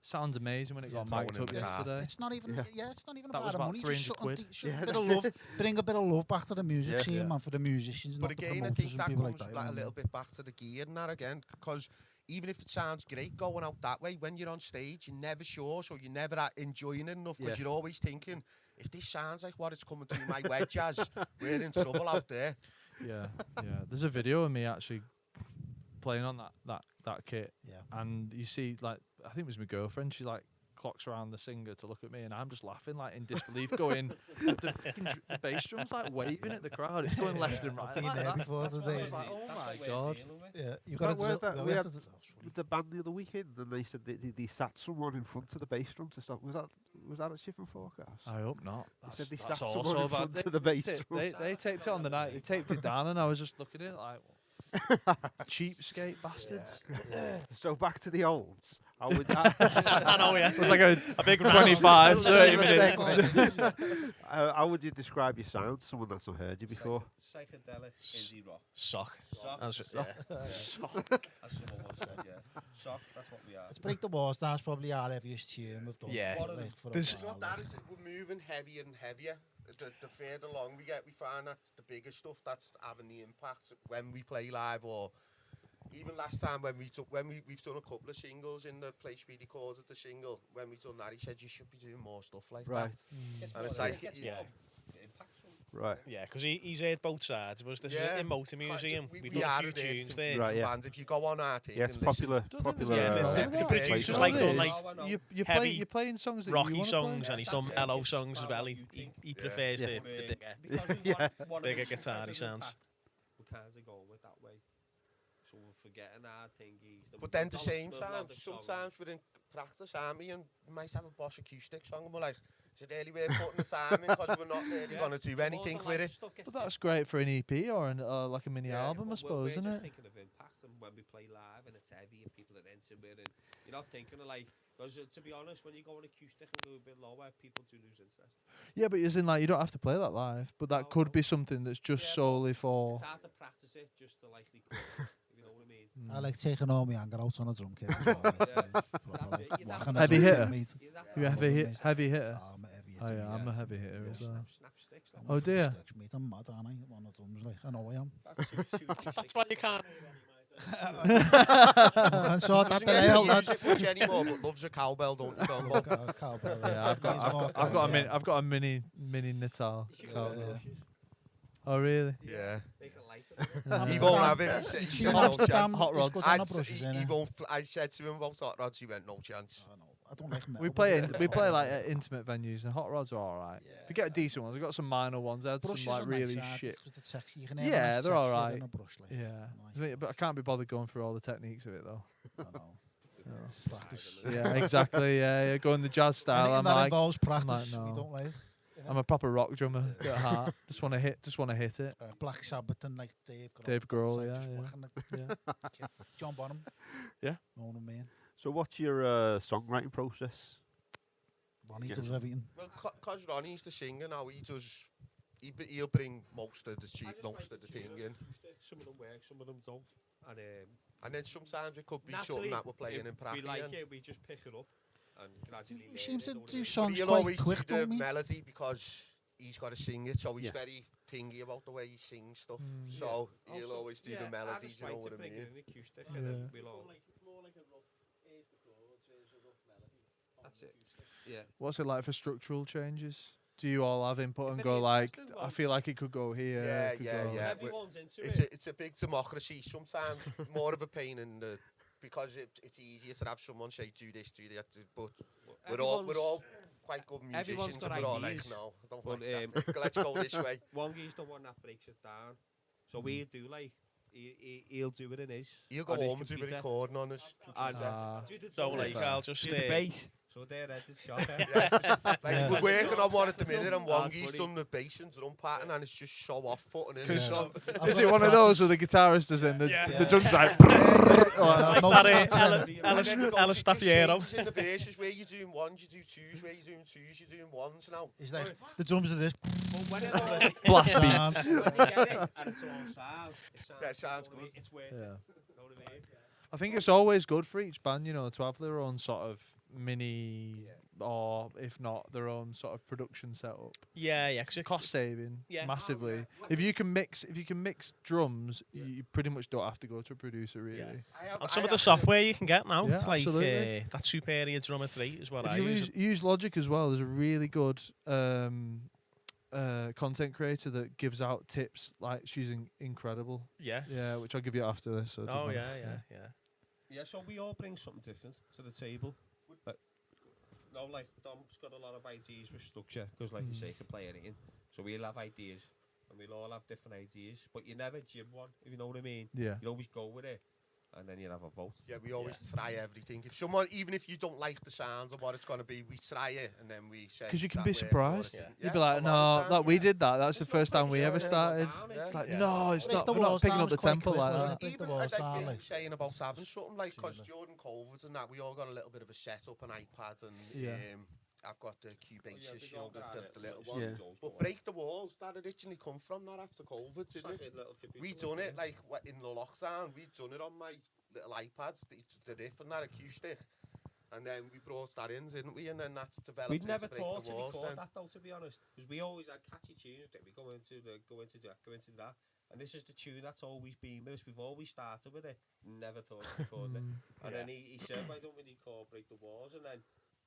Sounds amazing when it got throwing mic'd in up the car. yesterday. it's not even. Yeah, it's not even That was about the about money. Just 300 shut a bit of love, bring a bit of love back to the music scene, Yeah. man, for the musicians, But not the again, I promoters think and that people comes like that. like you a know little bit back to the gear and that again, because even if it sounds great going out that way, when you're on stage, you're never sure, so you're never enjoying it enough, because you're always thinking, if this sounds like what it's coming through my wedge jazz, we're in trouble out there. Yeah. There's a video of me actually playing on that kit, Yeah. and you see, like, I think it was my girlfriend. She like clocks around the singer to look at me, and I'm just laughing like in disbelief, going, the bass drum's like waving at the crowd. It's going left and right. I've been like there that. before I today. was like, oh my god. Yeah, you got But to. we had with the band the other weekend, and they said they sat someone in front of the bass drum to stop. Was that a shipping forecast? I hope not. They said they That's sat also someone in bad. front of the bass drum. They taped it on the night. They taped it down, and I was just looking at it like, cheapskate bastards. So back to the olds. I would. I know, yeah. It was like a big 25, 30 minute. How would you describe your sound? Someone that's not heard you before. Psychedelic indie rock. Sock. That's Sock. As someone once said, yeah. Sock, that's what we are. Let's Break the Walls. That's probably our heaviest tune we've done. Yeah. Like, for a There's- It's while, not that, like. it's, we're moving heavier and heavier. The further along we get, we find that the bigger stuff that's having the impact when we play live, or even last time when we've done a couple of singles in the place we recorded the single. When we done that, he said you should be doing more stuff like Right. that. And it's like, Yeah. Right. Yeah, because he's heard both sides of us. This Yeah. is in Motor Museum. we We've done a few added it tunes to there. Right, yeah. bands. If you go on our thing, Yeah, it's and listen- popular. Don't think Popular. Yeah, there's the producer's You know like what done it like is? You're heavy, you're playing songs that you rocky wanna songs, play. and he's done mellow songs as well. He prefers the bigger. Bigger guitar-y sounds. We're kind of going with that way. So we're forgetting our thingies. But then the same time, sometimes we're in practice, aren't we? And we might have a Boss acoustic song, and we're like, is it really worth putting the time in? Because we're not really going to do anything with it. But that's great for an EP or like a mini Yeah, album, I suppose, isn't We're just it? thinking of impact, and when we play live and it's heavy and people are into it, and you're not thinking of like, because to be honest, when you go on acoustic and go a bit lower, people do lose interest. Yeah, but as in like you don't have to play that live, but that could be something that's just solely for. It's hard to practice it just to like record it, if you know what I mean. I like taking all my anger out on a drum kit as well. Like, You'd have whacking to- a Heavy drum hitter? kit, mate. You'd have to You have heavy hitter. Oh, I'm a heavy Oh hitter, yeah, I'm a yeah. heavy hitter as well. snap sticks. I'm Oh a dear. sticks, mate. I'm mad, aren't I? On the drums, like, I know I am. That's why you can't. And so that Doesn't day, get to held use that. it much anymore, but loves a cowbell, don't you, Don? Cowbell, Yeah, I've got a mini Natal. Oh really? Yeah. They can light it. Yeah. He won't have it. He He's said from no Amsterdam. chance. Hot He's rods. good on the brushes, He innit? won't. I said to him about hot rods. He went, no chance. I know. I don't like metal. We but play it's we play awesome. like at intimate venues, and hot rods are all right. Yeah. If you get decent ones, I've got some minor ones. I had some Brushes like are really nice, aren't they? shit. 'Cause it's sexy. You can hear Yeah, a nice they're all texture right. in a brush, like. Yeah, but I can't be bothered going through all the techniques of it though. I know. Practice. Yeah, exactly. Yeah, going the jazz style. Anything I'm that like, involves practice, no. we don't like. I'm a proper rock drummer at heart. Just want to hit it. Black Sabbath and like Dave Grohl, like, yeah, just yeah. whacking the Yeah. John Bonham. Yeah. Know what I mean? So what's your songwriting process? Ronnie Yeah. does everything. Well, cause Ronnie's the singer now. He does. He'll bring most of the thing in, Some of them work, some of them don't. and then sometimes it could be something Naturally, that we're playing if in practice. we like it, we just pick it up and gradually. He seems to learn it, do know songs He'll quite always quick, do the don't he? melody because he's got to sing it, so he's Yeah. very tingy about the way he sings stuff. Mm. So what I mean? he'll Also, always do yeah, the I melodies. just You know like what to I bring mean? in an acoustic, Yeah. and then we'll all. It's more like a rough. Here's the chords. Here's a rough melody. That's it. Yeah. What's it like for structural changes? Do you all have input and Very go like, interesting I one. feel like it could go here? Yeah, it could yeah, go yeah. Everyone's into it. It's a big democracy. Sometimes more of a pain in the because it's easier to have someone say do this, do that. But we're all quite good everyone's musicians, got and we're all like, ideas, no, I don't but, like that. Let's go this way. Wongy's the one that breaks it down. So we do like he'll do it in his. He'll go on his home and do a computer. recording on his And computer. do the So drums, like I'll just do the bass. So there, that's a shot. Like we're working on one at the minute, and That's Wongy's funny. done the bass and drum pattern, and it's just so off-putting. Isn't Cause it? is it one of those where the guitarist is in the drum's like? like no, that it's not Alice Staffiero. In the verses where you're doing ones, you do twos. Where you're doing twos, you're doing ones now. He's like, the drums are this. But when it all Blast beats. when you get it and it's all sound, Yeah, it sounds good. It's worth Yeah. it. You know what I mean? I think it's always good for each band, to have their own sort of mini, or if not, their own sort of production setup. Yeah, cause Cost saving, Yeah. massively. If you can mix drums, you pretty much don't have to go to a producer, really. Yeah. And some of the software you can get now, Yeah, it's like absolutely. that Superior Drummer 3 is what If I you use. use Logic as well, there's a really good content creator that gives out tips. Like, she's incredible. Yeah. Yeah, which I'll give you after this. So it doesn't Oh, matter. yeah. Yeah, so we all bring something different to the table. But no, like Dom's got a lot of ideas with structure because, like you say, he can play anything. So we'll have ideas, and we'll all have different ideas. But you never jib one, if you know what I mean. Yeah. You always go with it, and then you'll have a vote. Yeah, we always try everything. If someone, even if you don't like the sounds of what it's going to be, we try it, and then we say. Because you can that be worked or surprised. it didn't. You'd be a like, lot no, of the time, like we did that. That's the first time we Yeah, ever yeah. started. Yeah. It's like, Yeah. no, it's Break not. the We're not walls picking down up the as quick tempo as like well, that. Break the Even walls like down, you like. saying about having something like, because during COVID and that, we all got a little bit of a setup, an iPad, and Yeah. I've got the Cubasis, all got the little it. one. Yeah. But Break the Walls, that originally come from that after COVID, didn't it? We done it like in the lockdown. We done it on my little iPads, the riff and that acoustic, and then we brought that in, didn't we? And then that's developed. We'd into never Break thought the to Walls record then. that though, to be honest, because we always had catchy tunes that we go into that, and this is the tune that's always been with us. We've always started with it, never thought to record it, and then he said, "Why don't we record Break the Walls?" And then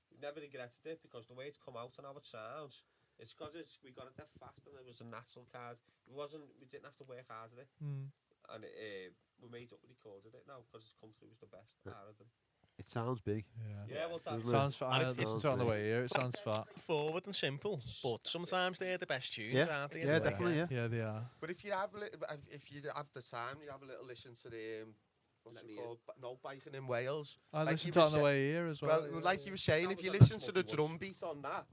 we never regretted it because the way it's come out and how it sounds, it's because we got it that fast and it was a natural card. We didn't have to work hard at it, and we made up, we recorded it now because it's come through as the best out of them. It sounds big. Yeah, well, that's Sounds fat. And I it's- listened to it on the way here. It sounds fat. Forward and simple, but sometimes they're the best tunes, Yeah, aren't they? yeah, It's like, definitely, yeah. Yeah, they are. But if you have the time, you have a little listen to the what's it called? No Biking in Wales. I Like listened you to it were on the say- way here as well. Well, like you were saying, That if was you on listen that to the Smoky drum beat on that,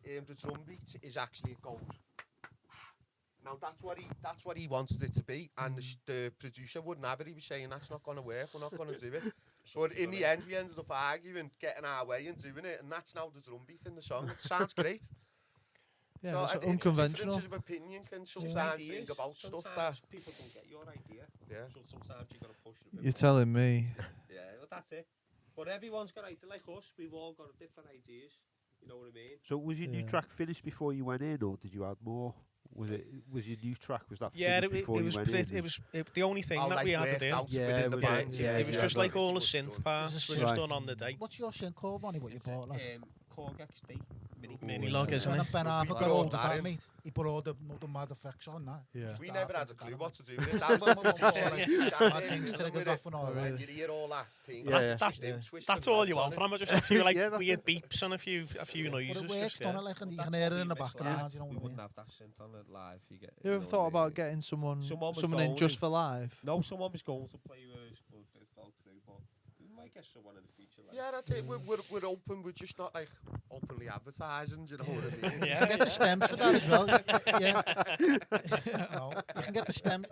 the drum beat is actually it goes. Now that's what he wanted it to be, and the producer wouldn't have it. He was saying that's not going to work. We're not going to do it. But in the end, we ended up arguing, getting our way and doing it, and that's now the drum beat in the song. It sounds great. Yeah, So it's it's unconventional. differences of opinion can sometimes bring about stuff that. Sometimes people don't get your idea. Yeah. So sometimes you got to push it a bit You're more. telling me. Yeah, well, that's it. But everyone's got ideas. Like us, we've all got different ideas. You know what I mean? So was your new Yeah. track finished before you went in, or did you add more? Was your new track, was that Yeah, finished it before you was went in? the only thing Oh, that like we had to worked do. out Yeah, within the was it- band. yeah, It was yeah, just yeah. like all the Everything was synth done. parts were Right. just done on the day. What's your synth called, Bonnie? What you bought? Like? Korg XD Mini. Mini log, isn't When it? Ben Harper We got brought hold of that that, in. mate, he put all the mad effects on that. Yeah. We never had a clue what to do with it. Well, well, well, That well, was mad things triggered off and all, and right? you hear all that thing. Yeah, yeah. just him twisting That's all you knobs want on from it. Just a few like Yeah, that's weird beeps and a few But noises. it works, Just, don't yeah. it? Like, and you That's can hear what it in we the miss, background, like, you know we what I wouldn't mean? have that synth on it live. You ever know thought what I about mean? getting someone Someone was in going just in. for live? No, someone was going to play with us, but it fell through. But we might get someone in the future. Like. Yeah, that's it. We're open. We're just not like openly advertising. Do you know what I mean? You can get the stems for that as well. Yeah. No, you can get the stem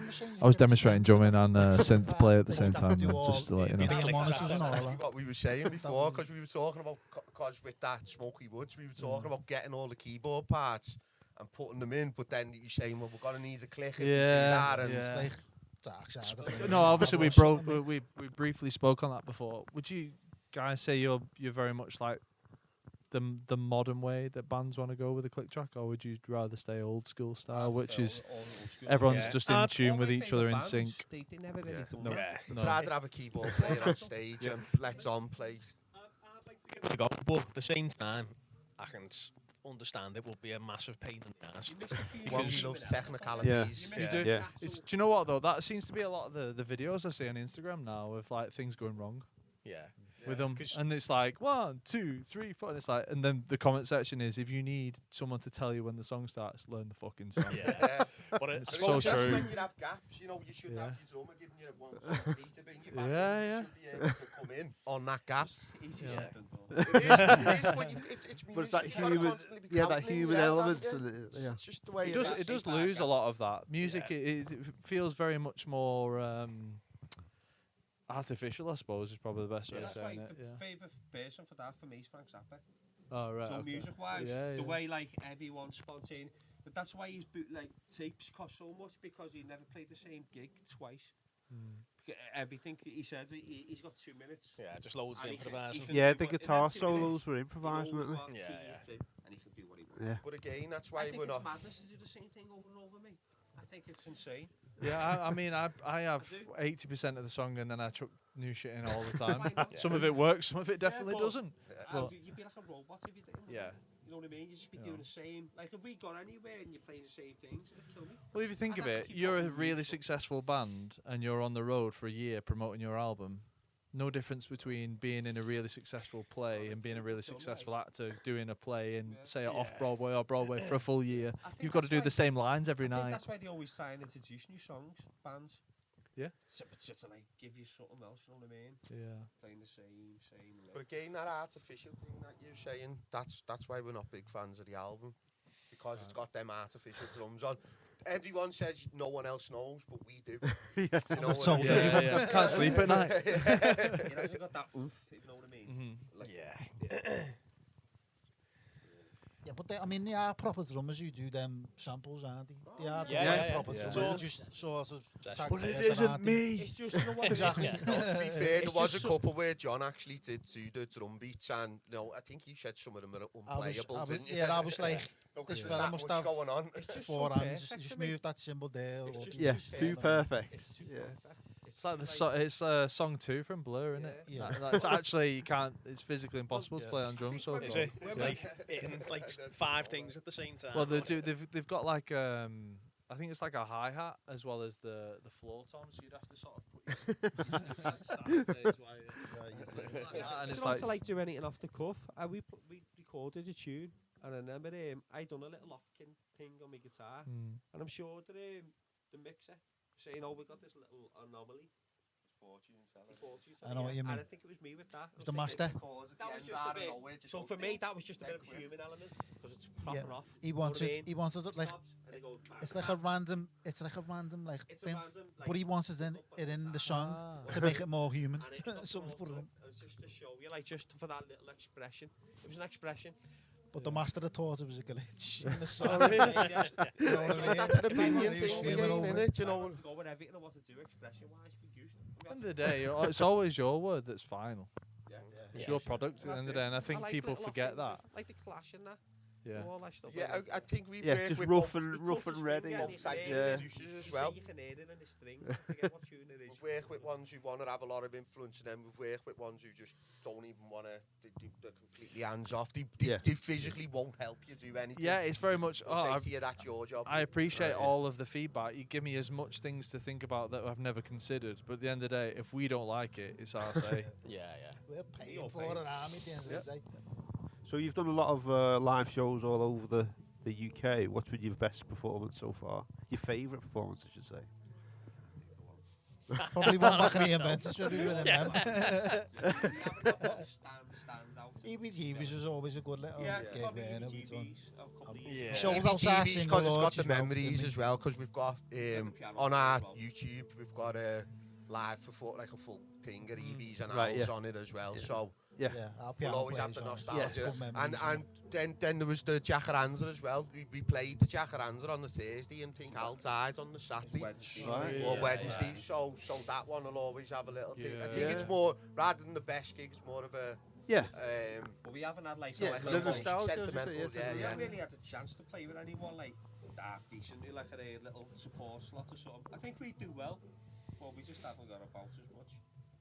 machine. I was demonstrating drumming and synth play at the same time, Do all just to let you the know. BM monitors and all Exactly that. what we were saying before, because we were talking about, because with that Smoky Woods, we were talking about getting all the keyboard parts and putting them in, but then you're saying, well, we're going to need a click if we do Yeah, that, and It's yeah. like dark side of it. No, obviously we Or something, broke. mate. We briefly spoke on that before. Would you guys say you're very much like the modern way that bands want to go with a click track, or would you rather stay old school style, which is everyone's Yeah. just in I'd tune with each other in sync? They never really Yeah. do No. that. It's No. rather have a keyboard player on stage and let on play. I'd like to give it a go, but at the same time, I can understand it would be a massive pain in the ass. One Because- loves technicalities. You do. Yeah. Do you know what though? That seems to be a lot of the videos I see on Instagram now of like things going wrong Yeah. with them, 'Cause- and it's like 1, 2, 3, 4, and it's like, and then the comment section is, if you need someone to tell you when the song starts, learn the fucking song. Yeah. But It's I so suppose true. When you have gaps, you know, you should have your drummer giving you 1, 2, 3 to bring you back. Yeah, in. yeah. You should be able to come in on that gap. Easier Yeah. said than done. It is, but it's But it's that music, you gotta human, constantly be that counting in human your head, element. haven't you? And yeah. It's just the way It does. is. It does lose a lot of that music. Yeah. It feels very much more artificial, I suppose, is probably the best way of That's why saying it. the Yeah. favourite person for that for me is Frank Zappa. Oh right. So okay. music-wise, Yeah, the yeah. way like everyone's spontaneous. But that's why his bootleg tapes cost so much, because he never played the same gig twice. Everything he said, he's got 2 minutes. Yeah, just loads of And he can- improvising. he can Yeah, do the what- in guitar them 2 minutes, solos were he improvised, knows weren't they? what key Yeah, it's in, and he can do what he wants. Yeah. But again, that's I why think we're it's not. madness to do the same thing over and over, mate. I think it's insane. Yeah, I mean, I have do. 80% of the song, and then I chuck new shit in all the time. Why not? Some of it works, some of it definitely but- doesn't. Well- You'd be like a robot if you didn't. Yeah. You know what I mean? You'd just be doing the same. Like if we got anywhere and you're playing the same things, it'd kill me. Well, if you think And of that's it, keep you're a going really musical. successful band, and you're on the road for a year promoting your album. No difference between being in a really successful play and being a really successful actor doing a play in, say, off Broadway or Broadway for a full year. I think You've got to that's do why- the same lines every I think night. that's why they always try and introduce new songs, bands. Yeah. To like give you something else, you know what I mean? Yeah. Playing the same. But again, that artificial thing that you're saying, that's why we're not big fans of the album, because it's got them artificial drums on. Everyone says no one else knows, but we do. You know what I mean? Yeah. Can't sleep at night. It hasn't got that oof, if you know what I mean? Mhm. Like, Yeah. Yeah, but I mean, they are proper drummers who do them samples, aren't they? They are Yeah, the yeah, proper yeah. drummers. So- They're just sort of tagged But it together, isn't aren't they? me. It's just, you know what? Exactly. No, to be fair, there It's was a just so- couple where John actually did do the drum beats, and no, I think you said some of them are unplayable, didn't you? I was like, No, 'cause this there's fella that must much have going on. It's just four so hands. perfect Just for me. move that cymbal there. It's or just Yeah, too too perfect. perfect. It's too Yeah. perfect. It's like it's song 2 from Blur, isn't it? Yeah. That's actually you can't. It's physically impossible to play on drums. So Is good. it? Like hitting like 5 things at the same time. Well, they've got like I think it's like a hi hat as well as the floor tom, so you'd have to sort of put your sideways while you like that, and It's it's not like to like do anything off the cuff. We recorded a tune, and I remember I done a little off thing on my guitar, Mm. and I'm sure that the mixer saying, "Oh, we got this little anomaly." I know what you And mean. I think it was me with that. I was The thinking, master. That was just a bit. So for me, that was just a bit of a human element because it's proper Yeah, off. He You know what I wanted mean? it like Stops, and they go, it's like a random like It's a thing, random, like, but he wanted it in the song Ah. to make it more human. and it got So brought put it up, in. just to show you, like, just for that little expression. It was an expression. But the master had thought it was a glitch in the song. Yeah. You know what I mean? That's an He opinion was thing human again, over isn't it. it? You I know, wanted to go with everything I want to do expression-wise. We used At the end of the day, it's always your word that's final. Yeah. It's your product at the end of the day, and I think like people little forget things, that. like the Clash and that. Yeah. All that stuff. yeah, I think we Yeah, work just with rough both- and ready. both types of Yeah. producers as well. You can hear it in the string. I forget what tune it is. We've worked with ones who want to have a lot of influence, and then we've worked with ones who just don't even want to. They're completely hands off. Yeah. They physically won't help you do anything. Yeah, it's very much. They'll say to you, that's your job. I appreciate Right, yeah. all of the feedback. You give me as much things to think about that I've never considered. But at the end of the day, if we don't like it, it's our say. Yeah. We're paying for an army at the end of the day. So you've done a lot of live shows all over the UK. What's been your best performance so far? Your favourite performance, I should say. Probably one back in the Inventors when we were in them. Stand out. EBGBs was always a good little Yeah, gig, probably weren't it? We'd done. EBGBs, a couple of years Yeah. ago. Show us our EBGBs, single because it's got launch the as well, memories didn't as well, because we've got piano on our as well. YouTube, we've got a live perform like a full thing of EBs and Right, owls yeah. on it as well. Yeah. So Yeah. our we'll piano always have plays the on it. nostalgia. It's good memories, And then there was the Jacaranza as well. We played the Jacaranza on the Thursday and Think Hal died on the Saturday Right. or Yeah, Wednesday. So that one will always have a little thing. I Yeah. think it's more, rather than the best gig, it's more of a Yeah. But we haven't had like Yeah, like the an nostalgia, emotion, isn't it? sentimental, Yeah, yeah, we yeah. haven't really had a chance to play with anyone like half decently, like a little support slot or something. I think we do well, but we just haven't got about as much.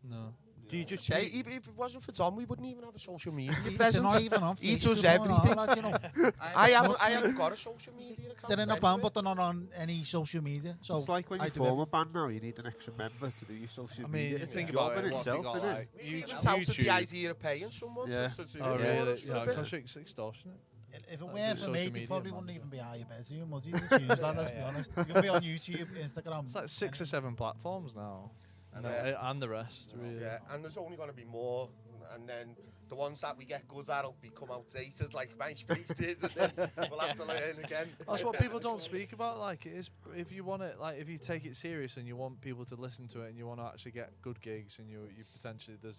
No. Do you just Say, if it wasn't for Tom, we wouldn't even have a social media They're presence. not even on He Facebook does and all everything. that, you know. I haven't got a social media account. They're in a anyway. band, but they're not on any social media. So It's like when I you do form a band now, you need an extra member to do your social I mean, mean, It's think a job about in it. What have you itself, got, isn't like, it? We even touted the idea of paying someone Yeah. to do Oh, it really? for us for Yeah, a bit. because it's extortionate. If it Like, weren't do for me, social they media probably manager. wouldn't even be higher bedroom. Would you just use that? Let's be honest. You can be on YouTube, Instagram. It's like 6 or 7 platforms now. And the rest, really. Yeah, and there's only going to be more, and then the ones that we get good at will become outdated, like MySpace did, and then we'll have to learn again. That's what people don't speak about. Like, it is, if you want it, like, if you take it serious and you want people to listen to it and you want to actually get good gigs and you potentially, there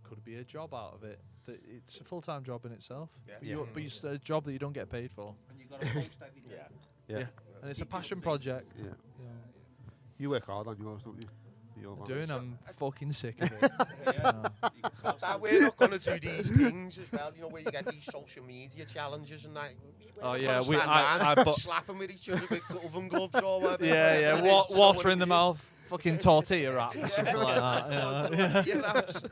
could be a job out of it. That it's a full-time job in itself. Yeah. But it's a job that you don't get paid for. And you got to post every day. Yeah. And it's a passion project. Yeah. You work hard on yours, don't you? I'm fucking sick of it. That we're not going to do these things as well, where you get these social media challenges and that. Oh, yeah, I slapping with each other with oven gloves or whatever. Yeah. Water in the mouth, fucking tortilla wrap or something like that. Tortilla wraps.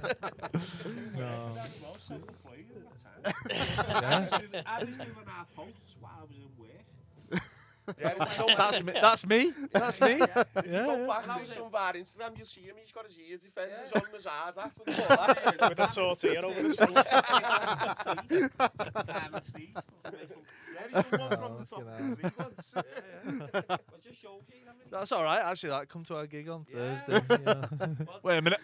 I was doing our posts while I was in work. That's me. That's me. Go back to some of our Instagram, you'll see him. He's got his ear defenders on his hard hat and all that. With a tortilla over his face. Yeah, he's one from the top of the tree once. Just shows you, haven't you? That's all right. Actually, that come to our gig on Thursday. Yeah. Wait a minute.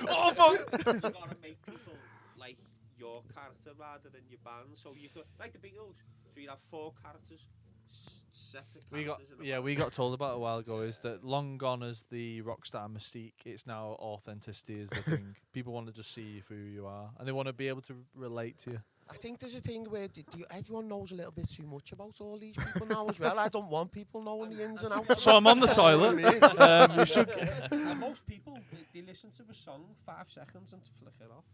Oh fuck! You gotta make people like your character rather than your band. So you could, like the Beatles, so you'd have 4 characters, separate characters. We got told about a while ago is that long gone as the rock star mystique. It's now authenticity is the thing. People want to just see who you are, and they want to be able to relate to you. I think there's a thing where everyone knows a little bit too much about all these people now as well. I don't want people knowing the ins and outs. So I'm on the toilet. You should. And most people, they listen to a song 5 seconds and flick it off.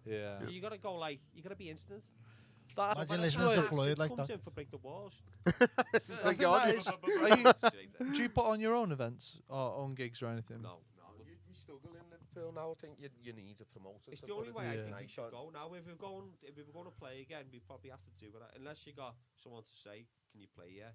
Yeah. So you gotta go like, you gotta be instant. Imagine listening to Floyd like comes that. in for Break the Walls. I think do you put on your own events or own gigs or anything? No. You struggle in Liverpool now. I think you need a promoter. It's to the only put way I it think in. we should go now. If we were going to play again, we probably have to do that. Unless you got someone to say, "Can you play?" Yeah,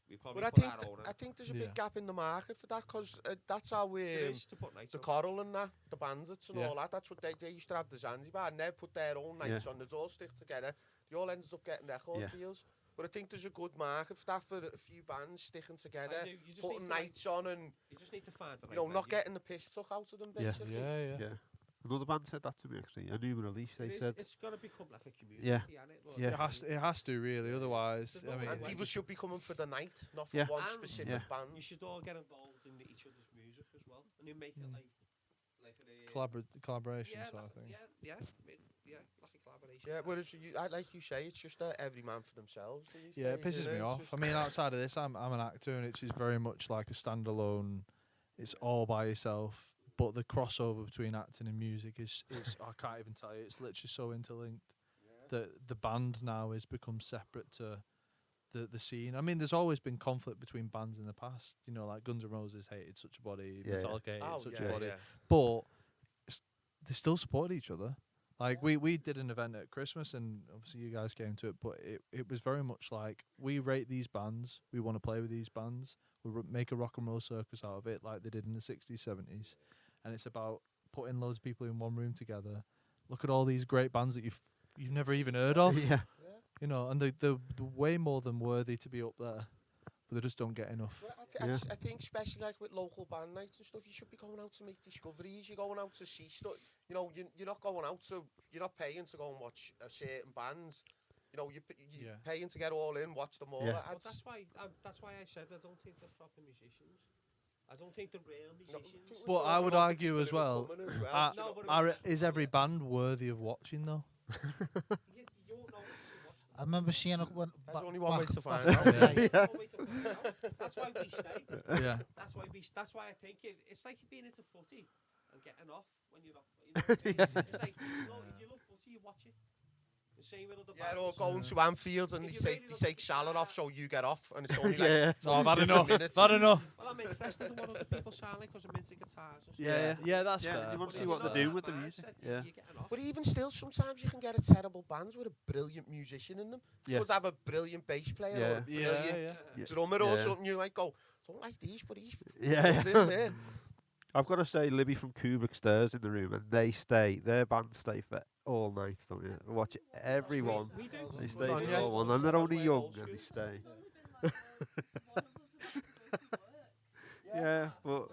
we probably But put our own. I think there's a big gap in the market for that because that's how There is to put nights the on. Coral and that, the Bandits and all that. That's what they used to have the Zanzibar, and they put their own nights on the door, stick together. They all ended up getting record deals. But I think there's a good market for that, for a few bands sticking together, putting nights on, and you just need to find the right not venue. getting the piss took out of them, basically. Yeah. Another band said that to me actually. A new release, they said. It's got to become like a community, Yeah. It has to really. Otherwise, I mean, And people should be coming for the night, not for one specific band. You should all get involved in each other's music as well, and you make it like a collaboration sort of thing. Yeah, like a collaboration. Yeah, whereas like you say, it's just every man for themselves. Yeah, it pisses me off. I mean, outside of this, I'm an actor, and it's just very much like a standalone. It's all by yourself. But the crossover between acting and music is I can't even tell you. It's literally so interlinked that the band now has become separate to the scene. I mean, there's always been conflict between bands in the past. Like Guns N' Roses hated Such a Body, Metallica hated Such a Body, but they still supported each other. Like we did an event at Christmas, and obviously you guys came to it, but it was very much like we rate these bands, we want to play with these bands, we make a rock and roll circus out of it, like they did in the 60s, 70s, and it's about putting loads of people in one room together. Look at all these great bands that you've never even heard of, and they're way more than worthy to be up there, but they just don't get enough. Well, I think especially like with local band nights and stuff, you should be going out to make discoveries. You're going out to see stuff. You're not going out to. You're not paying to go and watch a certain band. You're paying to get all in, watch them all. Yeah. But that's why I said I don't think they're proper musicians. I don't think they're real musicians. But I would argue as well, is every band worthy of watching though? You don't know until you watch them. I remember seeing it when. There's only one way to find back out. in the day. No way to find out. That's why we stay. Yeah. That's why I think it's like being into footy and getting off when you're not. It's like if you love footy, you watch it. The same with other Yeah, bands. or going to Anfield and If they you really take look Salah at off so you get off, and it's only Yeah. like Oh, I've had 40 enough. minutes. Not enough. Well, I'm interested in what other people sound like because I'm into guitars and stuff. Yeah. Yeah, that's Yeah, fair. you want to But see if what you're they're not doing with the that music. mindset, Yeah. you're getting off. But even still, sometimes you can get a terrible band with a brilliant musician in them. You Yeah. could have a brilliant bass player or a Yeah. brilliant Yeah. drummer or Yeah. something. You might go, don't like these, but he's Yeah. good in there. I've got to say, Libby from Kubrick stares in the room, and their band stay for all night, don't you? Watch everyone. We do. They Good stay on for you. all one, and they're only We're young, old and they school. stay. Yeah, but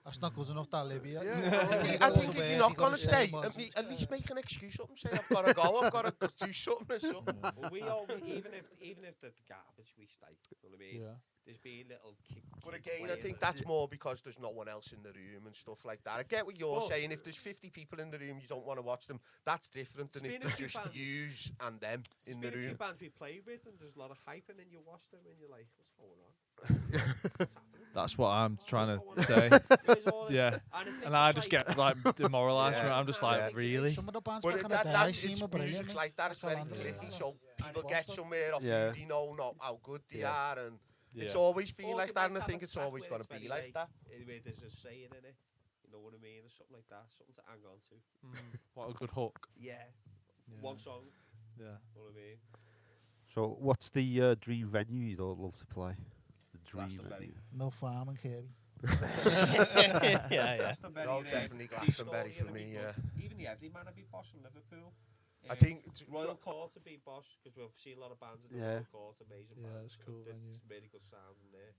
That's not good enough, that Libya. I think if you're not going to stay, at least make an excuse up and say, I've got to go, I've got to do something or something. Well, we always, even if the garbage, we stay. You know what I mean? Yeah. There's been little But again, I think that's more because there's no one else in the room and stuff like that. I get what you're saying. If there's 50 people in the room, you don't want to watch them. That's different than if There's been a there's few just bands- yous and them in the There's been a few room. bands we played with, and there's a lot of hype, and then you watch them, and you're like, what's going on? That's what I'm trying What's to going say. on? There's all- Yeah. think And I it's just get like demoralised. Yeah. I'm just like, Yeah. really? Some of the bands But back in the day, I that's seen it's were brilliant. music's like that. It's very clicky, so people get somewhere off Yeah. who they know, not how good they Yeah. are, and it's Yeah. always been Or like you that, might and I have think a it's track always where going it's to be very, like that. Where there's a saying in it, you know what I mean, or something like that, something to hang on to. What a good hook. Yeah. Yeah. One song, Yeah. you know what I mean? so what's the dream venue you'd all love to play? The dream Glastonbury. venue. Mill Farm and Kirby. Yeah. No, definitely Glastonbury for me, yeah. Even the Everyman would be boss in Liverpool. I think Royal Court would be boss because we've seen a lot of bands at the Yeah. Royal Court, amazing Yeah, bands. it's cool There's venue. some really good sound in there.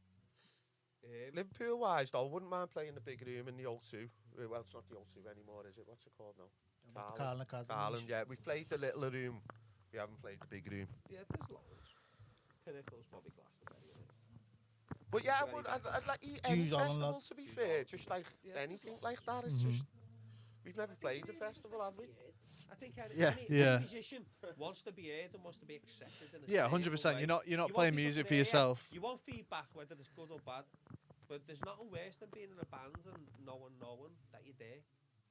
Liverpool wise though, I wouldn't mind playing the big room in the O2. Well, it's not the O2 anymore, is it? What's it called now? Carlin Academy. Carlin, yeah. We've played the little room. We haven't played the big room. Yeah, there's loads. Pinnacle's probably Glastonbury, isn't it? But yeah, I'd like any Hughes Allen, festival lad. to be fair. Just like anything like that. It's just we've never played a festival, have we? I think Yeah. Yeah. any musician wants to be heard and wants to be accepted. In a Yeah, stable 100%. way. You're not You want playing people to music for hear you. yourself. You want feedback, whether it's good or bad. But there's nothing worse than being in a band and no one knowing that you're there.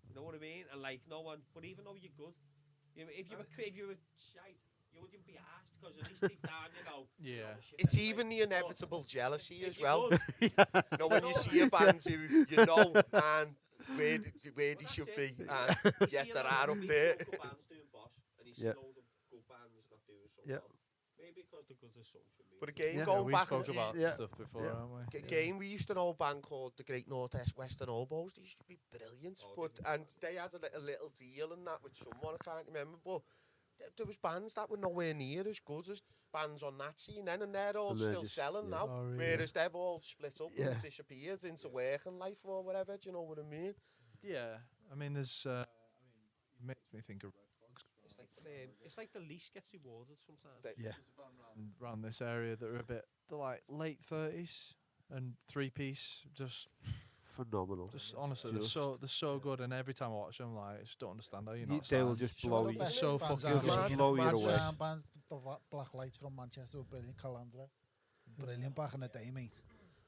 You know what I mean? And like no one, but even though you're good, if you were shite, you wouldn't be asked because at least deep down you know. Yeah. "Oh, shit, It's anyway." even the inevitable jealousy If as you're well. good, You know, when you see a band who you know and where they that's should it. be, You and yet see a they're lot of up really there. local bands doing boss, and you see Yeah. loads of good bands not doing so Yeah. well. Maybe because the goods are so for me. But again, Yeah. going we back spoke a few- about Yeah. stuff before, Yeah. haven't we? Again, we used to know a band called the Great Northwest Western Oboes. They used to be brilliant, and they had a little deal and that with someone, I can't remember, but there was bands that were nowhere near as good as bands on that scene then, and they're all And they're still just- selling yeah. now, Oh, really? whereas they've all split up Yeah. and disappeared into working life or whatever, do you know what I mean? Yeah. I mean, there's. it makes me think of Red Frogs It's like the least gets rewarded sometimes. They- Yeah. around this area that are a bit. They're like late 30s and 3-piece. Just Phenomenal. honestly, Just- they're so good. And every time I watch them, like, I just don't understand how you're You- not. they will signed. just Some blow of the you. best so bands fucking I've good. seen, Blow you Mad away. Sound bands, the Black Lights from Manchester were brilliant. Calandra, brilliant back in the day, mate.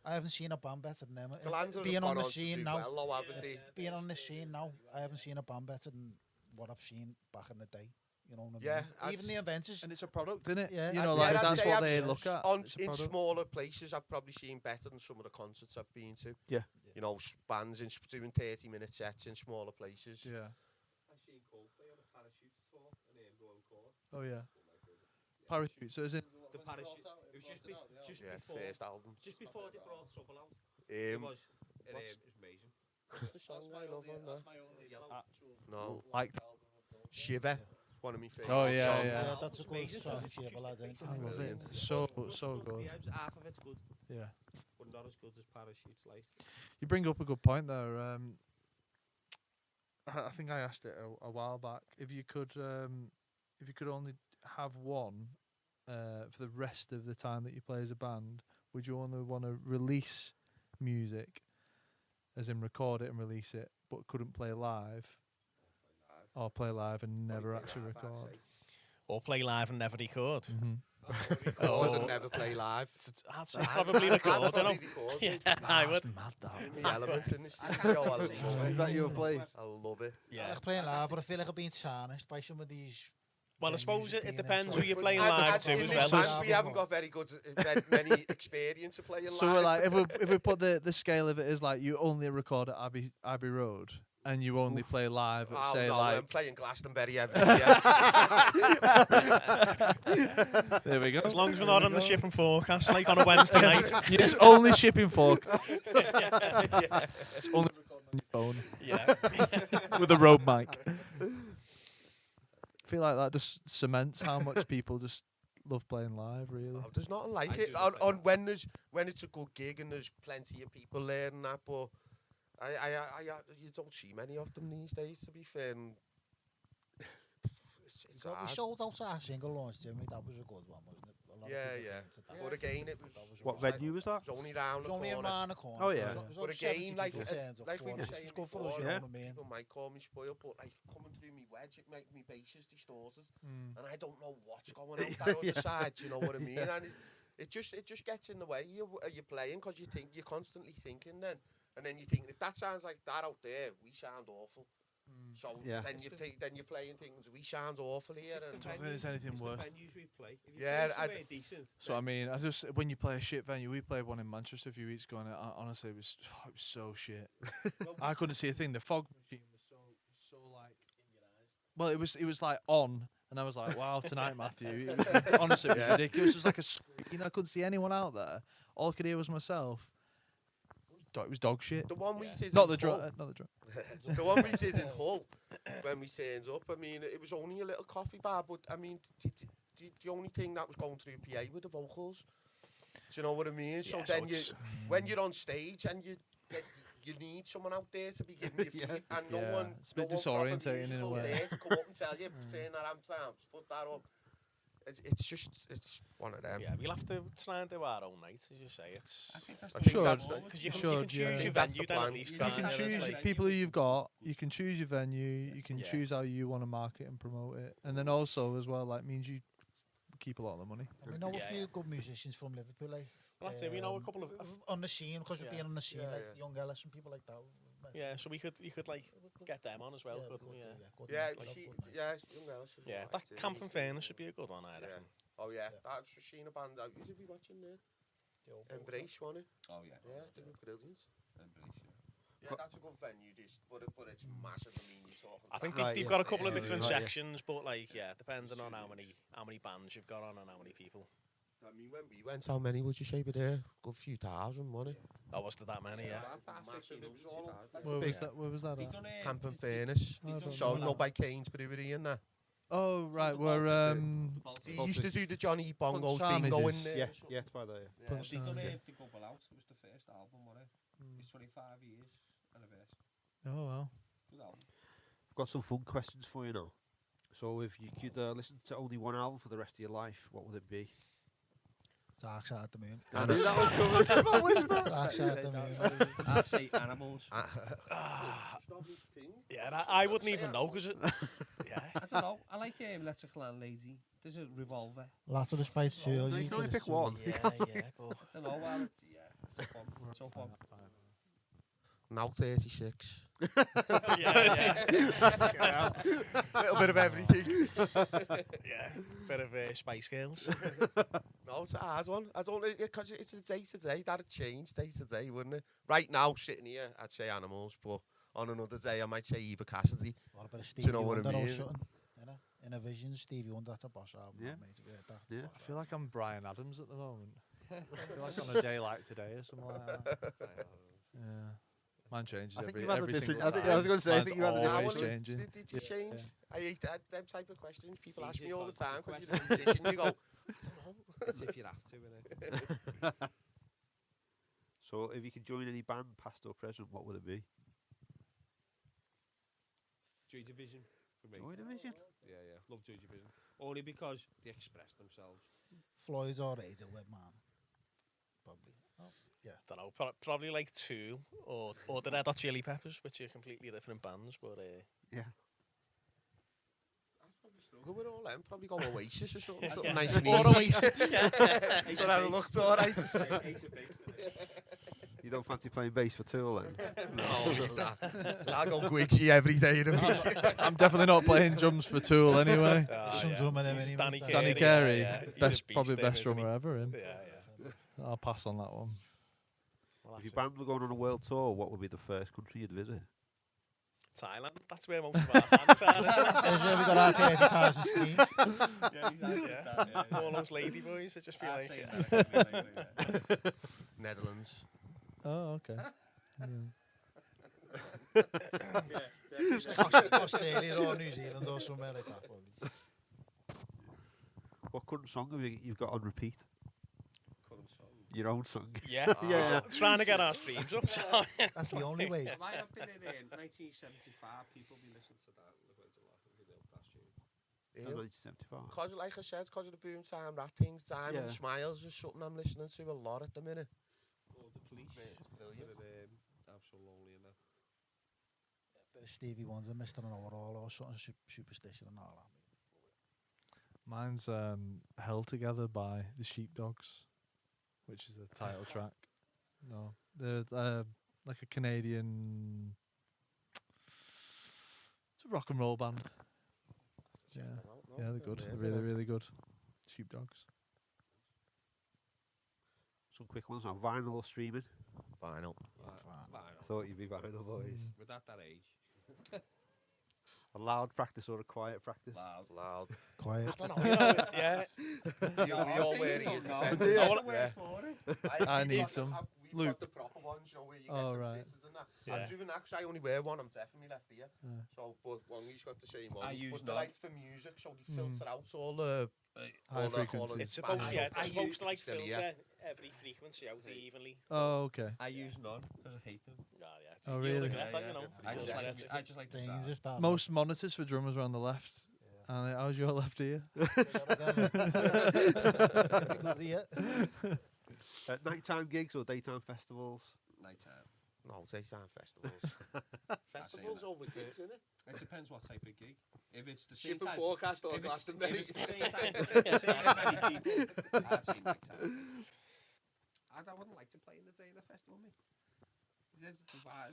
I haven't seen a band better than them. Calandra Being have on gone the on to scene do now, well, though, haven't they? being on the scene now, I haven't seen a band better than what I've seen back in the day. You know what I Yeah, mean? I'd Even the Inventors. And it's a product, isn't it? Yeah. You know, I'd- like yeah, I'd that's say what I've they s- look at. It's a in product. smaller places, I've probably seen better than some of the concerts I've been to. Yeah. You know, bands doing 30-minute sets in smaller places. Yeah. I seen Coldplay on a parachute tour in Royal Court. Oh yeah. Parachute. So is it? The parachute. It was just Yeah, before. first album. Just before they brought Trouble out. It Um, was. It what's- was amazing. what's the song I love on that? Yellow. No, Like. Shiver. One of my favourite Oh, yeah, songs. yeah. Yeah, that's a good Amazing, song. 'cause it's Shiver, lad, ain't it? I love it. Brilliant. So Good. good. Yeah, half of it's good, Yeah. but not as good as parachutes. Like. You bring up a good point there. I think I asked it a while back. If you could only have one for the rest of the time that you play as a band, would you only want to release music, as in record it and release it, but couldn't play live, or play live and never actually record? Or play live and never record. Mm-hmm. Record and never play live. I'd say probably record, you know. Yeah, I would. That's mad, that. In the elements in the studio, I love Is it. that your place? I love it. I Yeah. like playing live, but I feel like I'm being tarnished by some of these. Well, I suppose it being depends in who you're sort of- playing And- live and to in as this well. band, we haven't got very many experience of playing live. So we're like, if we put the scale of it as like you only record at Abbey Road and you only play live at say I'm like playing Glastonbury every year. there we go. As long as we're not on the shipping forecast, like on a Wednesday night. It's only shipping fork. It's only recording on your phone Yeah. with a Rode mic. I feel like that just cements how much people just love playing live, really. Oh, there's nothing like I it. do On, play on when it's a good gig and there's plenty of people there and that, but you don't see many of them these days. To be fair, and it's We hard. sold out our single launch, Jimmy. That was a good one, wasn't it? A lot of Yeah, people yeah. went to that. But again, it was What like- venue was that? It was only round It the was only corner. around the corner. Oh, yeah. It was But about again, 70 like people turns up like we for were it. saying It's good for us, before, you know yeah. what I mean? people might call me spoiled, but like coming through me wedge, it make me bass is distorted, and I don't know what's going on that other side. You know what I mean? And it just gets in the way. You're playing because you're constantly thinking then, and then you think if that sounds like that out there, we sound awful. So Yeah. then you're playing things we sound awful here. And don't think there's anything worse. Venues we play. If you Yeah, play I'd- somewhere decent, So I mean, when you play a shit venue, we played one in Manchester a few weeks ago, and honestly, it was so shit. I couldn't see a thing. The fog machine was so like in your eyes. Well, it was like on, and I was like, wow, tonight, Matthew. It was, honestly, it was ridiculous. It was like a screen. I couldn't see anyone out there. All I could hear was myself. It was dog shit. the one we did Not in the drum. Hull- Not the drum. the one we did in Hull when we turned up, I mean, it was only a little coffee bar, but I mean, the only thing that was going through PA were the vocals. Do you know what I mean? So Yeah, so then it's- when you're on stage and you need someone out there to be giving you feedback, and no Yeah, one, it's a bit no one proper disorientating in a musical's way. there to come up and tell you, turn that amp down, put that up. It's one of them. Yeah, we'll have to try and do our own night, as you say. It's I think Sure. that's the, because you can Should, choose yeah. your That's venue the then at plan. least. You can't can and it's choose like- people who you've got. You can choose your venue. You can Yeah. choose how you want to market and promote it, and then also as well, like means you keep a lot of the money. And we know Yeah, a few yeah. good musicians from Liverpool, like. Well, that's it. We know a couple of. On the scene, because we've Yeah. been on the scene, Yeah, like yeah. Young Ellis and people like that. Yeah, so we could like get them on as well, we couldn't could we? do, Yeah. good yeah, night, she, good night. yeah, young Alice was Yeah, alright that too. Camp and Fairness should be a good one, I Yeah. reckon. Oh yeah, Yeah. that's Sheena band. Who did we watching there? Embrace, wasn't it? oh yeah. Yeah, they were brilliant. Embrace, Yeah, that's a good venue, but it's massive. I mean, you're talking. I think Right, they've yeah. got a couple of Yeah, different right, yeah. sections, but like depending on how many bands you've got on and how many people. I mean, when we went, how many would you say were there? Good few thousand, wasn't it? Oh, was there that many? Yeah. Massive. It was all Where big was that? Where was that? At? Camp and Furnace. I don't So know. no by Kane's Brewery in there. Oh right, where They used to do the Johnny Bongos Charm is bingo his- in there. Yeah, yeah, it's by there. Yeah. Punch They Down, done yeah. the Couple Out. It was the first album, wasn't it? It's 25 years anniversary. Oh wow. Good album. I've got some fun questions for you now. So if you could listen to only one album for the rest of your life, what would it be? Dark Side of the Moon. I knew that was coming. Dark Side of the Moon. I say Animals. Yeah, and I wouldn't even know because yeah. I don't know. I like Electrical and Lady. There's a Revolver. Lot of the Spice too. No, you can only pick one. Yeah, yeah. Go. I don't know. Well, yeah, it's so fun. It's so fun. Now 36. Yeah, Little bit of everything. yeah. Bit of Spice Girls. No, it's a hard one. I don't know, because it's a day to day. That'd change day to day, wouldn't it? Right now, sitting here, I'd say Animals, but on another day, I might say Eva Cassidy. What about a Do Stevie you know what I Wonder or mean? something? You know? In a Vision, Stevie Wonder, that's a boss album. Yeah. Mate. That's Yeah. a boss I feel like I'm Brian Adams at the moment. I feel like on a day like today or something like that. Yeah. Mine changes I think every you've had a single different- time. I think- I was gonna say, I Mine's think you've had a always different- changing. Did you Yeah, change? yeah. I hate them type of questions. People ask Easy me all the time fun because you're a musician. You go, I don't know. It's if you have to, innit? So if you could join any band, past or present, what would it be? Joy Division for me. Joy Division? Yeah, yeah. Love Joy Division. Only because they express themselves. Floyd's or Radiohead, man. Probably. Oh, yeah. Don't know. Probably like Tool or the Red Hot Chili Peppers, which are completely different bands, but Yeah. struggle with all them. Probably go Oasis or something, something Yeah. nice and Or easy. Oasis. But I looked alright. You don't fancy playing bass for Tool then? No, leave that. I go Gwigsy every day of the week. I'm definitely not playing drums for Tool anyway. Some drummer in He's anyway. Danny Danny Carey, Carey, yeah. He's a best, beast, probably him, best isn't he? drummer ever. Him. Yeah. I'll pass on that one. Well, If that's your band were going on a world tour, what would be the first country you'd visit? Thailand. That's where most of our fans are, isn't it? There's where we got our 30,000 streams. Yeah. All those lady boys that just feel like. Netherlands. Oh, okay. Australia or New Zealand or somewhere like that. Probably. What current song have you've got on repeat? Your own song? Yeah. Yeah. Trying to get our streams up. So. That's the only way. If I have been in 1975, people be listening to that. They're going to laugh at me, that's true. Yeah. 1975. Because, like I said, because of the boom time, that things, Diamond Yeah. Smiles is something I'm listening to a lot at the minute. Or the police. It's brilliant. I'm so lonely in that. Bit of Stevie Wonder, Mr. Know-It-All or something, Superstition and all that. Mine's Held Together by the Sheepdogs, which is the title track. No, they're like a Canadian. It's a rock and roll band. Yeah, yeah, they're good. They're really, really good. Sheepdogs. Some quick ones now. Vinyl or streaming? Vinyl. Thought you'd be vinyl boys. We're at that age. A loud practice or a quiet practice? Loud. Quiet. I don't know. You know yeah. We all wear ear defenders. do you? Yeah. I need some. We've Luke. got the proper ones, you know, where you get Oh, them right. fitted and that. Yeah. I'm doing that 'cause I only wear one. I'm definitely left ear. Yeah. So, but Wongy's got the same I ones. use But they're none. like for music, so they filter out all the... High all the frequency. It's supposed, yeah, I it's supposed to like still, filter yeah. every frequency out evenly. Oh, okay. I use none because I hate them. Yeah, yeah. Oh, You really? look at that, you know. I Just just like like, that. I just like the sound. Dangerous that. Most monitors for drummers are on the left. And how's your left ear? Nighttime gigs or daytime festivals? Nighttime. No, daytime festivals. Festivals over gigs, isn't it? It depends what type of gig. If it's the same Ship and time, forecast or if it's the Glastonbury. same time, same many people, I'd say nighttime. I wouldn't like to play in the day of the festival, mate. There's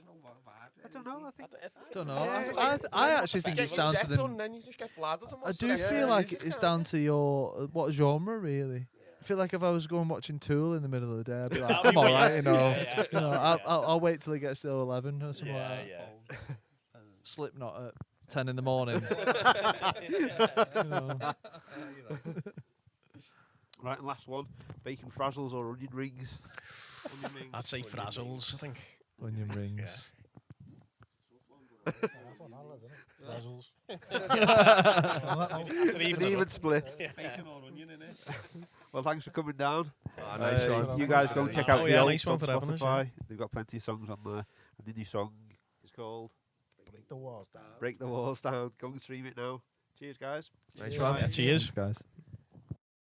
no vibe. I don't know. I think Don't know. Yeah, I actually think Get it's your down to set the. on, then you just get bladdered and I what's do the rest of feel the like music, it's can't down you? to your what genre, really. I feel like if I was going watching Tool in the middle of the day, I'd be like, That'd I'm be weird. alright, you know. Yeah, You know, yeah. I'll wait till it gets to 11 or something Yeah, like that. yeah. Slipknot at 10 in the morning. You know. Right, and last one. Bacon frazzles or onion rings? I'd say frazzles, I think. Onion rings. Yeah. That's what that is, isn't it? That's an An even split. Bacon or onion in it. Well, thanks for coming down. Ah, nice one. You guys go check out Oh, the yeah, old nice one on for having us, Spotify. They've got plenty of songs on there. And the new song is called Break the walls down. Break the Walls Down. Go and stream it now. Cheers, guys. Nice one. Yeah, cheers. Guys.